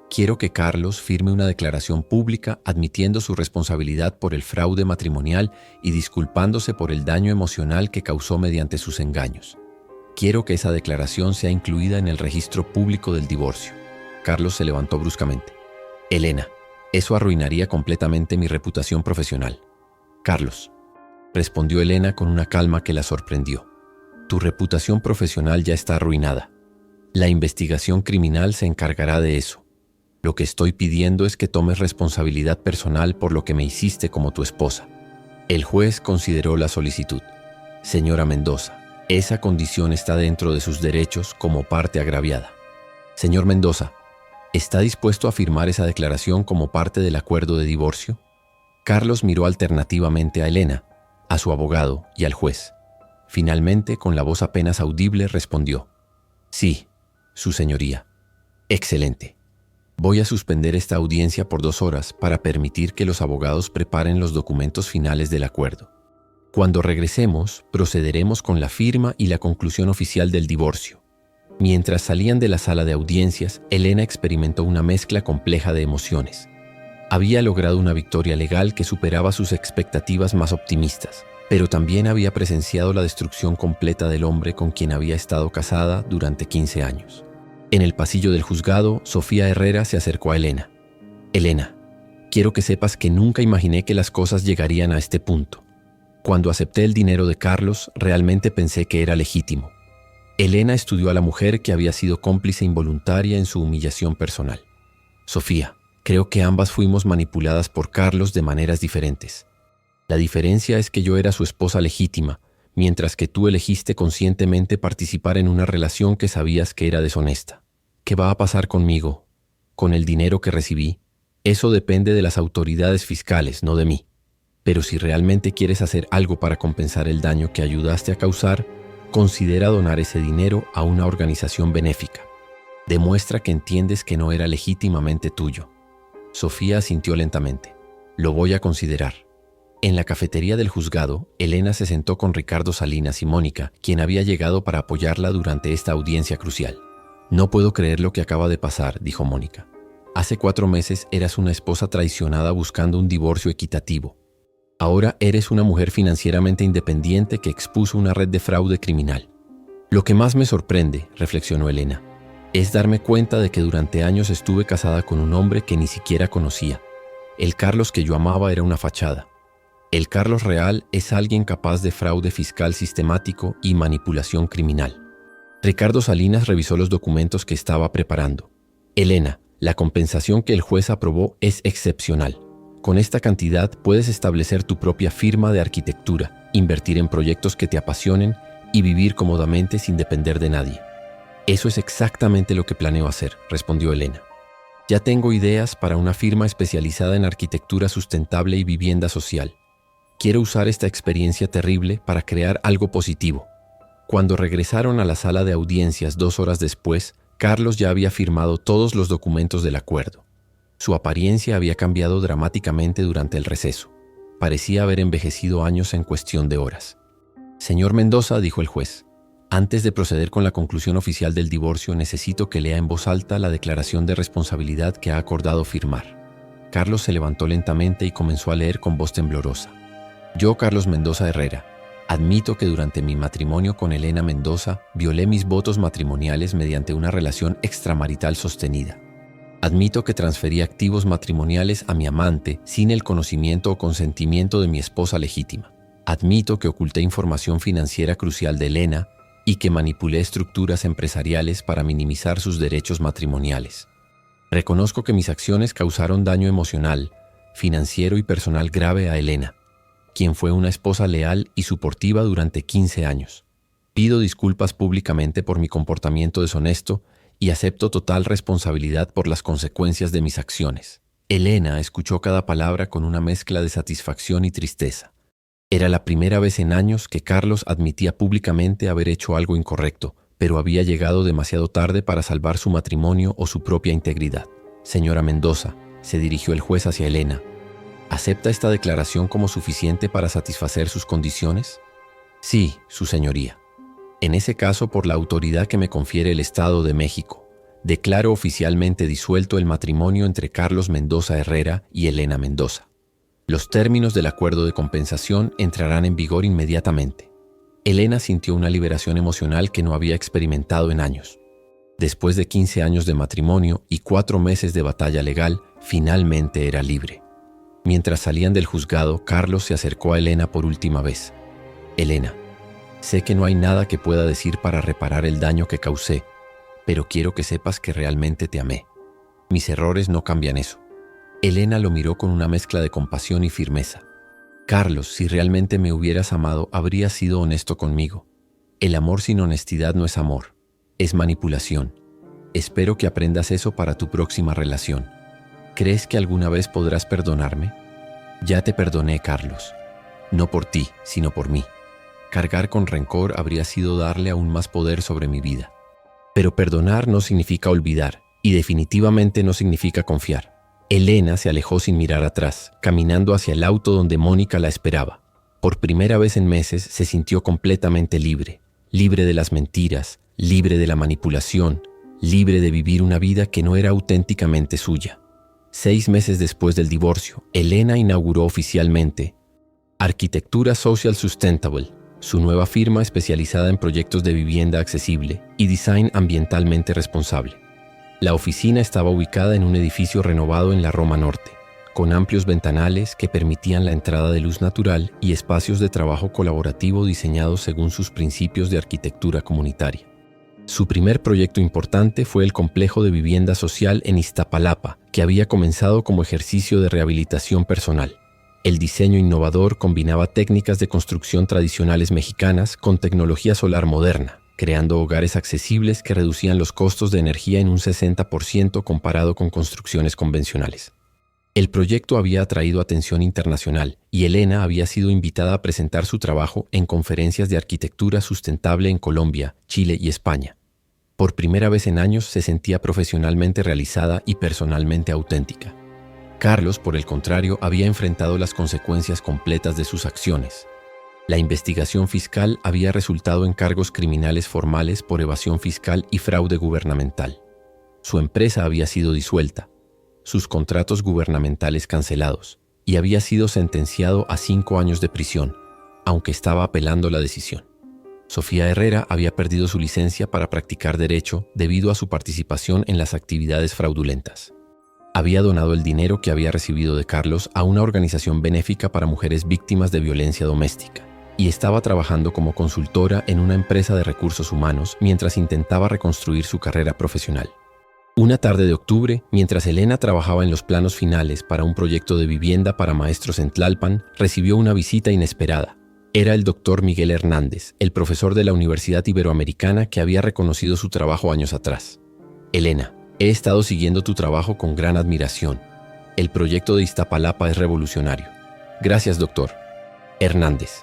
Quiero que Carlos firme una declaración pública admitiendo su responsabilidad por el fraude matrimonial y disculpándose por el daño emocional que causó mediante sus engaños. Quiero que esa declaración sea incluida en el registro público del divorcio. Carlos se levantó bruscamente. Elena, eso arruinaría completamente mi reputación profesional. Carlos, respondió Elena con una calma que la sorprendió. Tu reputación profesional ya está arruinada. La investigación criminal se encargará de eso. Lo que estoy pidiendo es que tomes responsabilidad personal por lo que me hiciste como tu esposa. El juez consideró la solicitud. Señora Mendoza, esa condición está dentro de sus derechos como parte agraviada. Señor Mendoza, ¿está dispuesto a firmar esa declaración como parte del acuerdo de divorcio? Carlos miró alternativamente a Elena, a su abogado y al juez. Finalmente, con la voz apenas audible, respondió: Sí, su señoría. Excelente. Voy a suspender esta audiencia por 2 horas para permitir que los abogados preparen los documentos finales del acuerdo. Cuando regresemos, procederemos con la firma y la conclusión oficial del divorcio. Mientras salían de la sala de audiencias, Elena experimentó una mezcla compleja de emociones. Había logrado una victoria legal que superaba sus expectativas más optimistas, pero también había presenciado la destrucción completa del hombre con quien había estado casada durante 15 años. En el pasillo del juzgado, Sofía Herrera se acercó a Elena. Elena, quiero que sepas que nunca imaginé que las cosas llegarían a este punto. Cuando acepté el dinero de Carlos, realmente pensé que era legítimo. Elena estudió a la mujer que había sido cómplice involuntaria en su humillación personal. Sofía, creo que ambas fuimos manipuladas por Carlos de maneras diferentes. La diferencia es que yo era su esposa legítima, mientras que tú elegiste conscientemente participar en una relación que sabías que era deshonesta. ¿Qué va a pasar conmigo? ¿Con el dinero que recibí? Eso depende de las autoridades fiscales, no de mí. Pero si realmente quieres hacer algo para compensar el daño que ayudaste a causar, considera donar ese dinero a una organización benéfica. Demuestra que entiendes que no era legítimamente tuyo. Sofía asintió lentamente. Lo voy a considerar. En la cafetería del juzgado, Elena se sentó con Ricardo Salinas y Mónica, quien había llegado para apoyarla durante esta audiencia crucial. No puedo creer lo que acaba de pasar, dijo Mónica. Hace 4 meses eras una esposa traicionada buscando un divorcio equitativo. Ahora eres una mujer financieramente independiente que expuso una red de fraude criminal. Lo que más me sorprende, reflexionó Elena, es darme cuenta de que durante años estuve casada con un hombre que ni siquiera conocía. El Carlos que yo amaba era una fachada. El Carlos real es alguien capaz de fraude fiscal sistemático y manipulación criminal. Ricardo Salinas revisó los documentos que estaba preparando. Elena, la compensación que el juez aprobó es excepcional. Con esta cantidad puedes establecer tu propia firma de arquitectura, invertir en proyectos que te apasionen y vivir cómodamente sin depender de nadie. Eso es exactamente lo que planeo hacer, respondió Elena. Ya tengo ideas para una firma especializada en arquitectura sustentable y vivienda social. Quiero usar esta experiencia terrible para crear algo positivo. Cuando regresaron a la sala de audiencias 2 horas después, Carlos ya había firmado todos los documentos del acuerdo. Su apariencia había cambiado dramáticamente durante el receso. Parecía haber envejecido años en cuestión de horas. «Señor Mendoza», dijo el juez, «antes de proceder con la conclusión oficial del divorcio, necesito que lea en voz alta la declaración de responsabilidad que ha acordado firmar». Carlos se levantó lentamente y comenzó a leer con voz temblorosa. «Yo, Carlos Mendoza Herrera, admito que durante mi matrimonio con Elena Mendoza violé mis votos matrimoniales mediante una relación extramarital sostenida. Admito que transferí activos matrimoniales a mi amante sin el conocimiento o consentimiento de mi esposa legítima. Admito que oculté información financiera crucial de Elena y que manipulé estructuras empresariales para minimizar sus derechos matrimoniales. Reconozco que mis acciones causaron daño emocional, financiero y personal grave a Elena, quien fue una esposa leal y suportiva durante 15 años. Pido disculpas públicamente por mi comportamiento deshonesto y acepto total responsabilidad por las consecuencias de mis acciones». Elena escuchó cada palabra con una mezcla de satisfacción y tristeza. Era la primera vez en años que Carlos admitía públicamente haber hecho algo incorrecto, pero había llegado demasiado tarde para salvar su matrimonio o su propia integridad. «Señora Mendoza», se dirigió el juez hacia Elena, ¿acepta esta declaración como suficiente para satisfacer sus condiciones? «Sí, su señoría. En ese caso, por la autoridad que me confiere el Estado de México, declaro oficialmente disuelto el matrimonio entre Carlos Mendoza Herrera y Elena Mendoza. Los términos del acuerdo de compensación entrarán en vigor inmediatamente». Elena sintió una liberación emocional que no había experimentado en años. Después de 15 años de matrimonio y 4 meses de batalla legal, finalmente era libre. Mientras salían del juzgado, Carlos se acercó a Elena por última vez. «Elena, sé que no hay nada que pueda decir para reparar el daño que causé, pero quiero que sepas que realmente te amé. Mis errores no cambian eso». Elena lo miró con una mezcla de compasión y firmeza. «Carlos, si realmente me hubieras amado, habrías sido honesto conmigo. El amor sin honestidad no es amor, es manipulación. Espero que aprendas eso para tu próxima relación. ¿Crees que alguna vez podrás perdonarme?» «Ya te perdoné, Carlos. No por ti, sino por mí. Cargar con rencor habría sido darle aún más poder sobre mi vida. Pero perdonar no significa olvidar, y definitivamente no significa confiar». Elena se alejó sin mirar atrás, caminando hacia el auto donde Mónica la esperaba. Por primera vez en meses se sintió completamente libre, libre de las mentiras, libre de la manipulación, libre de vivir una vida que no era auténticamente suya. 6 meses después del divorcio, Elena inauguró oficialmente Arquitectura Social Sustentable, su nueva firma especializada en proyectos de vivienda accesible y diseño ambientalmente responsable. La oficina estaba ubicada en un edificio renovado en la Roma Norte, con amplios ventanales que permitían la entrada de luz natural y espacios de trabajo colaborativo diseñados según sus principios de arquitectura comunitaria. Su primer proyecto importante fue el complejo de vivienda social en Iztapalapa, que había comenzado como ejercicio de rehabilitación personal. El diseño innovador combinaba técnicas de construcción tradicionales mexicanas con tecnología solar moderna, creando hogares accesibles que reducían los costos de energía en un 60% comparado con construcciones convencionales. El proyecto había atraído atención internacional y Elena había sido invitada a presentar su trabajo en conferencias de arquitectura sustentable en Colombia, Chile y España. Por primera vez en años se sentía profesionalmente realizada y personalmente auténtica. Carlos, por el contrario, había enfrentado las consecuencias completas de sus acciones. La investigación fiscal había resultado en cargos criminales formales por evasión fiscal y fraude gubernamental. Su empresa había sido disuelta, sus contratos gubernamentales cancelados, y había sido sentenciado a 5 años de prisión, aunque estaba apelando la decisión. Sofía Herrera había perdido su licencia para practicar derecho debido a su participación en las actividades fraudulentas. Había donado el dinero que había recibido de Carlos a una organización benéfica para mujeres víctimas de violencia doméstica, y estaba trabajando como consultora en una empresa de recursos humanos mientras intentaba reconstruir su carrera profesional. Una tarde de octubre, mientras Elena trabajaba en los planos finales para un proyecto de vivienda para maestros en Tlalpan, recibió una visita inesperada. Era el doctor Miguel Hernández, el profesor de la Universidad Iberoamericana que había reconocido su trabajo años atrás. «Elena, he estado siguiendo tu trabajo con gran admiración. El proyecto de Iztapalapa es revolucionario. Gracias, doctor. Hernández.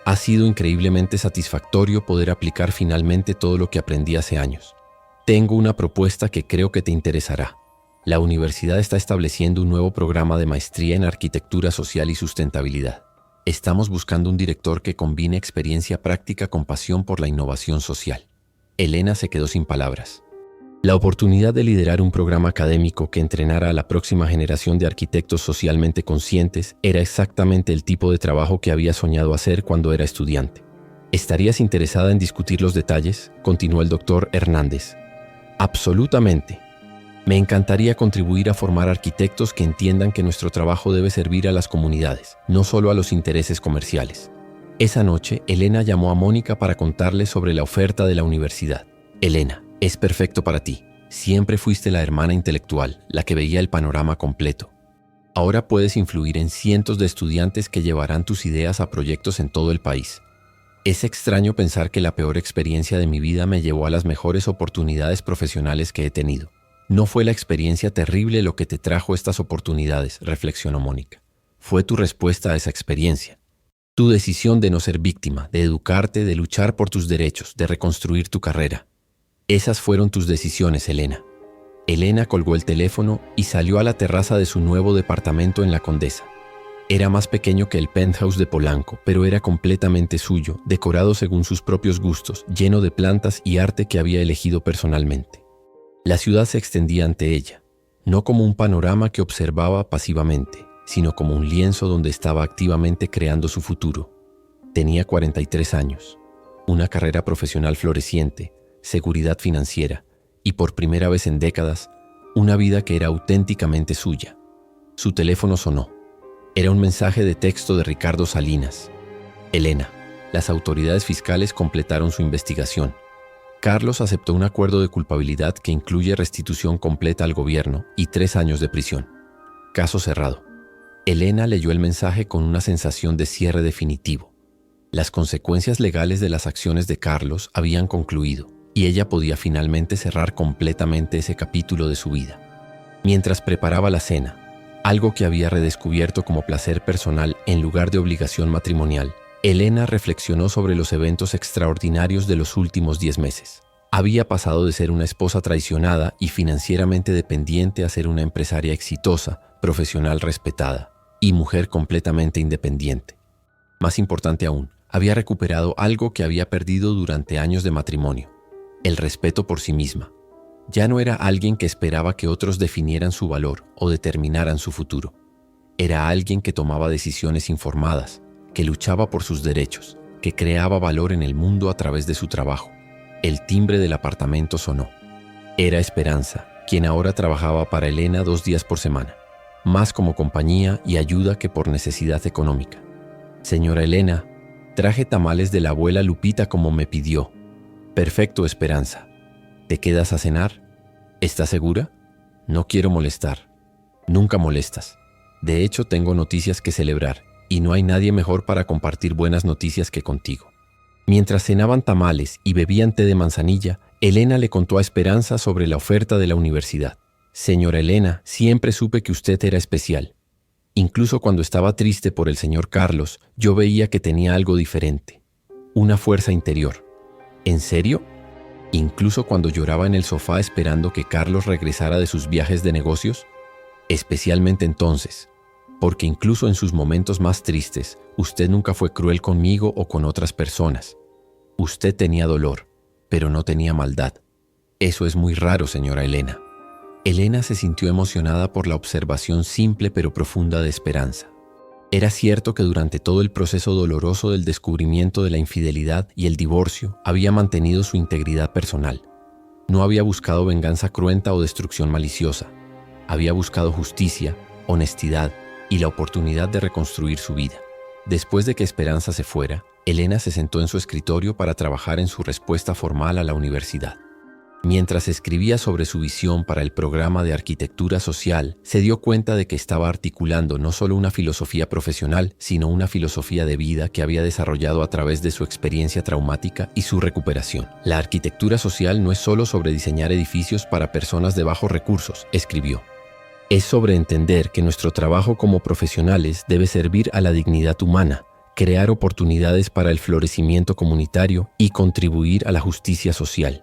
Ha sido increíblemente satisfactorio poder aplicar finalmente todo lo que aprendí hace años. Tengo una propuesta que creo que te interesará. La universidad está estableciendo un nuevo programa de maestría en arquitectura social y sustentabilidad. Estamos buscando un director que combine experiencia práctica con pasión por la innovación social. Elena se quedó sin palabras. La oportunidad de liderar un programa académico que entrenara a la próxima generación de arquitectos socialmente conscientes era exactamente el tipo de trabajo que había soñado hacer cuando era estudiante. ¿Estarías interesada en discutir los detalles?, continuó el doctor Hernández. Absolutamente. Me encantaría contribuir a formar arquitectos que entiendan que nuestro trabajo debe servir a las comunidades, no solo a los intereses comerciales. Esa noche, Elena llamó a Mónica para contarle sobre la oferta de la universidad. Elena, es perfecto para ti. Siempre fuiste la hermana intelectual, la que veía el panorama completo. Ahora puedes influir en cientos de estudiantes que llevarán tus ideas a proyectos en todo el país. Es extraño pensar que la peor experiencia de mi vida me llevó a las mejores oportunidades profesionales que he tenido. No fue la experiencia terrible lo que te trajo estas oportunidades, reflexionó Mónica. Fue tu respuesta a esa experiencia. Tu decisión de no ser víctima, de educarte, de luchar por tus derechos, de reconstruir tu carrera. Esas fueron tus decisiones, Elena. Elena colgó el teléfono y salió a la terraza de su nuevo departamento en La Condesa. Era más pequeño que el penthouse de Polanco, pero era completamente suyo, decorado según sus propios gustos, lleno de plantas y arte que había elegido personalmente. La ciudad se extendía ante ella, no como un panorama que observaba pasivamente, sino como un lienzo donde estaba activamente creando su futuro. Tenía 43 años, una carrera profesional floreciente, seguridad financiera y, por primera vez en décadas, una vida que era auténticamente suya. Su teléfono sonó. Era un mensaje de texto de Ricardo Salinas. Elena, las autoridades fiscales completaron su investigación. Carlos aceptó un acuerdo de culpabilidad que incluye restitución completa al gobierno y 3 años de prisión. Caso cerrado. Elena leyó el mensaje con una sensación de cierre definitivo. Las consecuencias legales de las acciones de Carlos habían concluido y ella podía finalmente cerrar completamente ese capítulo de su vida. Mientras preparaba la cena, algo que había redescubierto como placer personal en lugar de obligación matrimonial, Elena reflexionó sobre los eventos extraordinarios de los últimos 10 meses. Había pasado de ser una esposa traicionada y financieramente dependiente a ser una empresaria exitosa, profesional respetada y mujer completamente independiente. Más importante aún, había recuperado algo que había perdido durante años de matrimonio: el respeto por sí misma. Ya no era alguien que esperaba que otros definieran su valor o determinaran su futuro. Era alguien que tomaba decisiones informadas, que luchaba por sus derechos, que creaba valor en el mundo a través de su trabajo. El timbre del apartamento sonó. Era Esperanza, quien ahora trabajaba para Elena 2 días por semana, más como compañía y ayuda que por necesidad económica. Señora Elena, traje tamales de la abuela Lupita como me pidió. Perfecto, Esperanza. ¿Te quedas a cenar? ¿Estás segura? No quiero molestar. Nunca molestas. De hecho, tengo noticias que celebrar, y no hay nadie mejor para compartir buenas noticias que contigo. Mientras cenaban tamales y bebían té de manzanilla, Elena le contó a Esperanza sobre la oferta de la universidad. Señora Elena, siempre supe que usted era especial. Incluso cuando estaba triste por el señor Carlos, yo veía que tenía algo diferente. Una fuerza interior. ¿En serio? Incluso cuando lloraba en el sofá esperando que Carlos regresara de sus viajes de negocios. Especialmente entonces, porque incluso en sus momentos más tristes, usted nunca fue cruel conmigo o con otras personas. Usted tenía dolor, pero no tenía maldad. Eso es muy raro, señora Elena. Elena se sintió emocionada por la observación simple pero profunda de Esperanza. Era cierto que durante todo el proceso doloroso del descubrimiento de la infidelidad y el divorcio había mantenido su integridad personal. No había buscado venganza cruenta o destrucción maliciosa. Había buscado justicia, honestidad y la oportunidad de reconstruir su vida. Después de que Esperanza se fuera, Elena se sentó en su escritorio para trabajar en su respuesta formal a la universidad. Mientras escribía sobre su visión para el programa de arquitectura social, se dio cuenta de que estaba articulando no solo una filosofía profesional, sino una filosofía de vida que había desarrollado a través de su experiencia traumática y su recuperación. La arquitectura social no es solo sobre diseñar edificios para personas de bajos recursos, escribió. Es sobre entender que nuestro trabajo como profesionales debe servir a la dignidad humana, crear oportunidades para el florecimiento comunitario y contribuir a la justicia social.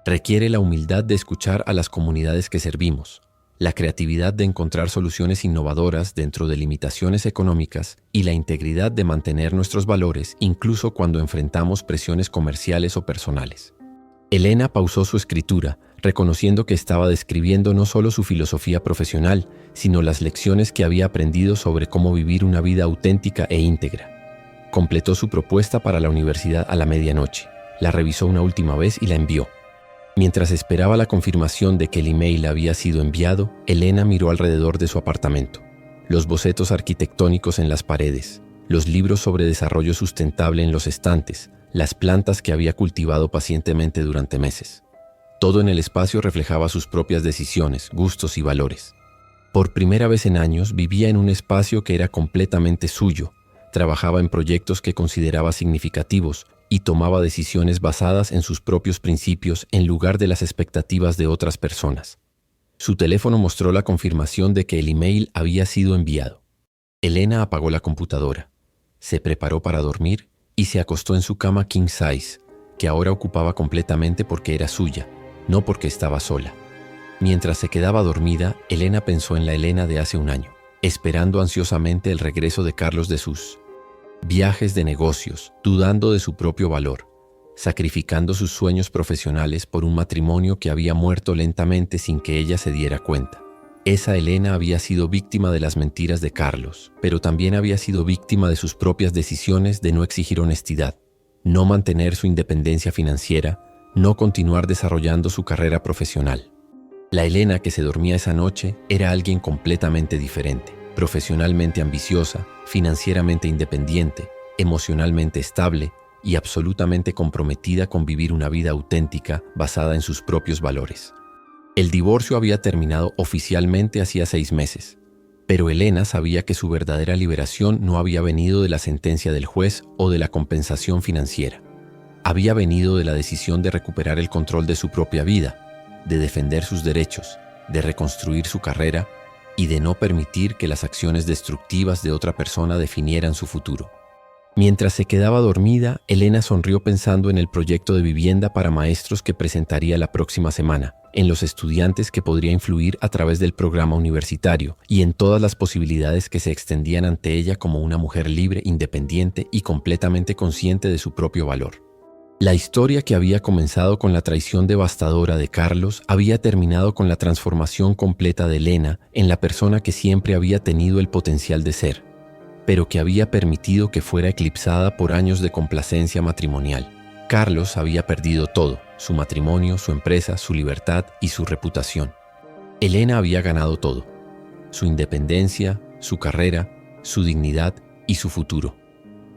Requiere la humildad de escuchar a las comunidades que servimos, la creatividad de encontrar soluciones innovadoras dentro de limitaciones económicas y la integridad de mantener nuestros valores incluso cuando enfrentamos presiones comerciales o personales. Elena pausó su escritura, reconociendo que estaba describiendo no solo su filosofía profesional, sino las lecciones que había aprendido sobre cómo vivir una vida auténtica e íntegra. Completó su propuesta para la universidad a la medianoche, la revisó una última vez y la envió. Mientras esperaba la confirmación de que el email había sido enviado, Elena miró alrededor de su apartamento. Los bocetos arquitectónicos en las paredes, los libros sobre desarrollo sustentable en los estantes, las plantas que había cultivado pacientemente durante meses. Todo en el espacio reflejaba sus propias decisiones, gustos y valores. Por primera vez en años vivía en un espacio que era completamente suyo, trabajaba en proyectos que consideraba significativos y tomaba decisiones basadas en sus propios principios en lugar de las expectativas de otras personas. Su teléfono mostró la confirmación de que el email había sido enviado. Elena apagó la computadora, se preparó para dormir y se acostó en su cama king size, que ahora ocupaba completamente porque era suya, no porque estaba sola. Mientras se quedaba dormida, Elena pensó en la Elena de hace un año, esperando ansiosamente el regreso de Carlos de sus viajes de negocios, dudando de su propio valor, sacrificando sus sueños profesionales por un matrimonio que había muerto lentamente sin que ella se diera cuenta. Esa Elena había sido víctima de las mentiras de Carlos, pero también había sido víctima de sus propias decisiones de no exigir honestidad, no mantener su independencia financiera, no continuar desarrollando su carrera profesional. La Elena que se dormía esa noche era alguien completamente diferente, profesionalmente ambiciosa, financieramente independiente, emocionalmente estable y absolutamente comprometida con vivir una vida auténtica basada en sus propios valores. El divorcio había terminado oficialmente hacía 6 meses, pero Elena sabía que su verdadera liberación no había venido de la sentencia del juez o de la compensación financiera. Había venido de la decisión de recuperar el control de su propia vida, de defender sus derechos, de reconstruir su carrera y de no permitir que las acciones destructivas de otra persona definieran su futuro. Mientras se quedaba dormida, Elena sonrió pensando en el proyecto de vivienda para maestros que presentaría la próxima semana, en los estudiantes que podría influir a través del programa universitario y en todas las posibilidades que se extendían ante ella como una mujer libre, independiente y completamente consciente de su propio valor. La historia que había comenzado con la traición devastadora de Carlos había terminado con la transformación completa de Elena en la persona que siempre había tenido el potencial de ser, pero que había permitido que fuera eclipsada por años de complacencia matrimonial. Carlos había perdido todo: su matrimonio, su empresa, su libertad y su reputación. Elena había ganado todo: su independencia, su carrera, su dignidad y su futuro.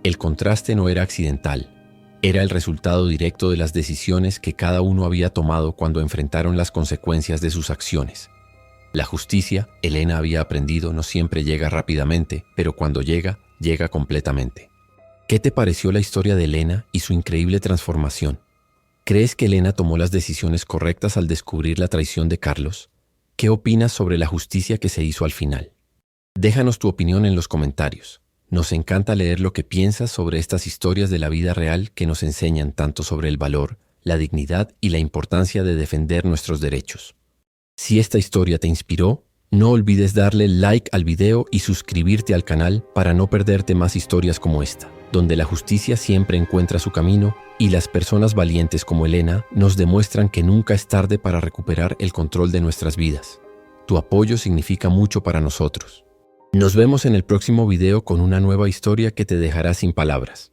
El contraste no era accidental. Era el resultado directo de las decisiones que cada uno había tomado cuando enfrentaron las consecuencias de sus acciones. La justicia, Elena había aprendido, no siempre llega rápidamente, pero cuando llega, llega completamente. ¿Qué te pareció la historia de Elena y su increíble transformación? ¿Crees que Elena tomó las decisiones correctas al descubrir la traición de Carlos? ¿Qué opinas sobre la justicia que se hizo al final? Déjanos tu opinión en los comentarios. Nos encanta leer lo que piensas sobre estas historias de la vida real que nos enseñan tanto sobre el valor, la dignidad y la importancia de defender nuestros derechos. Si esta historia te inspiró, no olvides darle like al video y suscribirte al canal para no perderte más historias como esta, donde la justicia siempre encuentra su camino y las personas valientes como Elena nos demuestran que nunca es tarde para recuperar el control de nuestras vidas. Tu apoyo significa mucho para nosotros. Nos vemos en el próximo video con una nueva historia que te dejará sin palabras.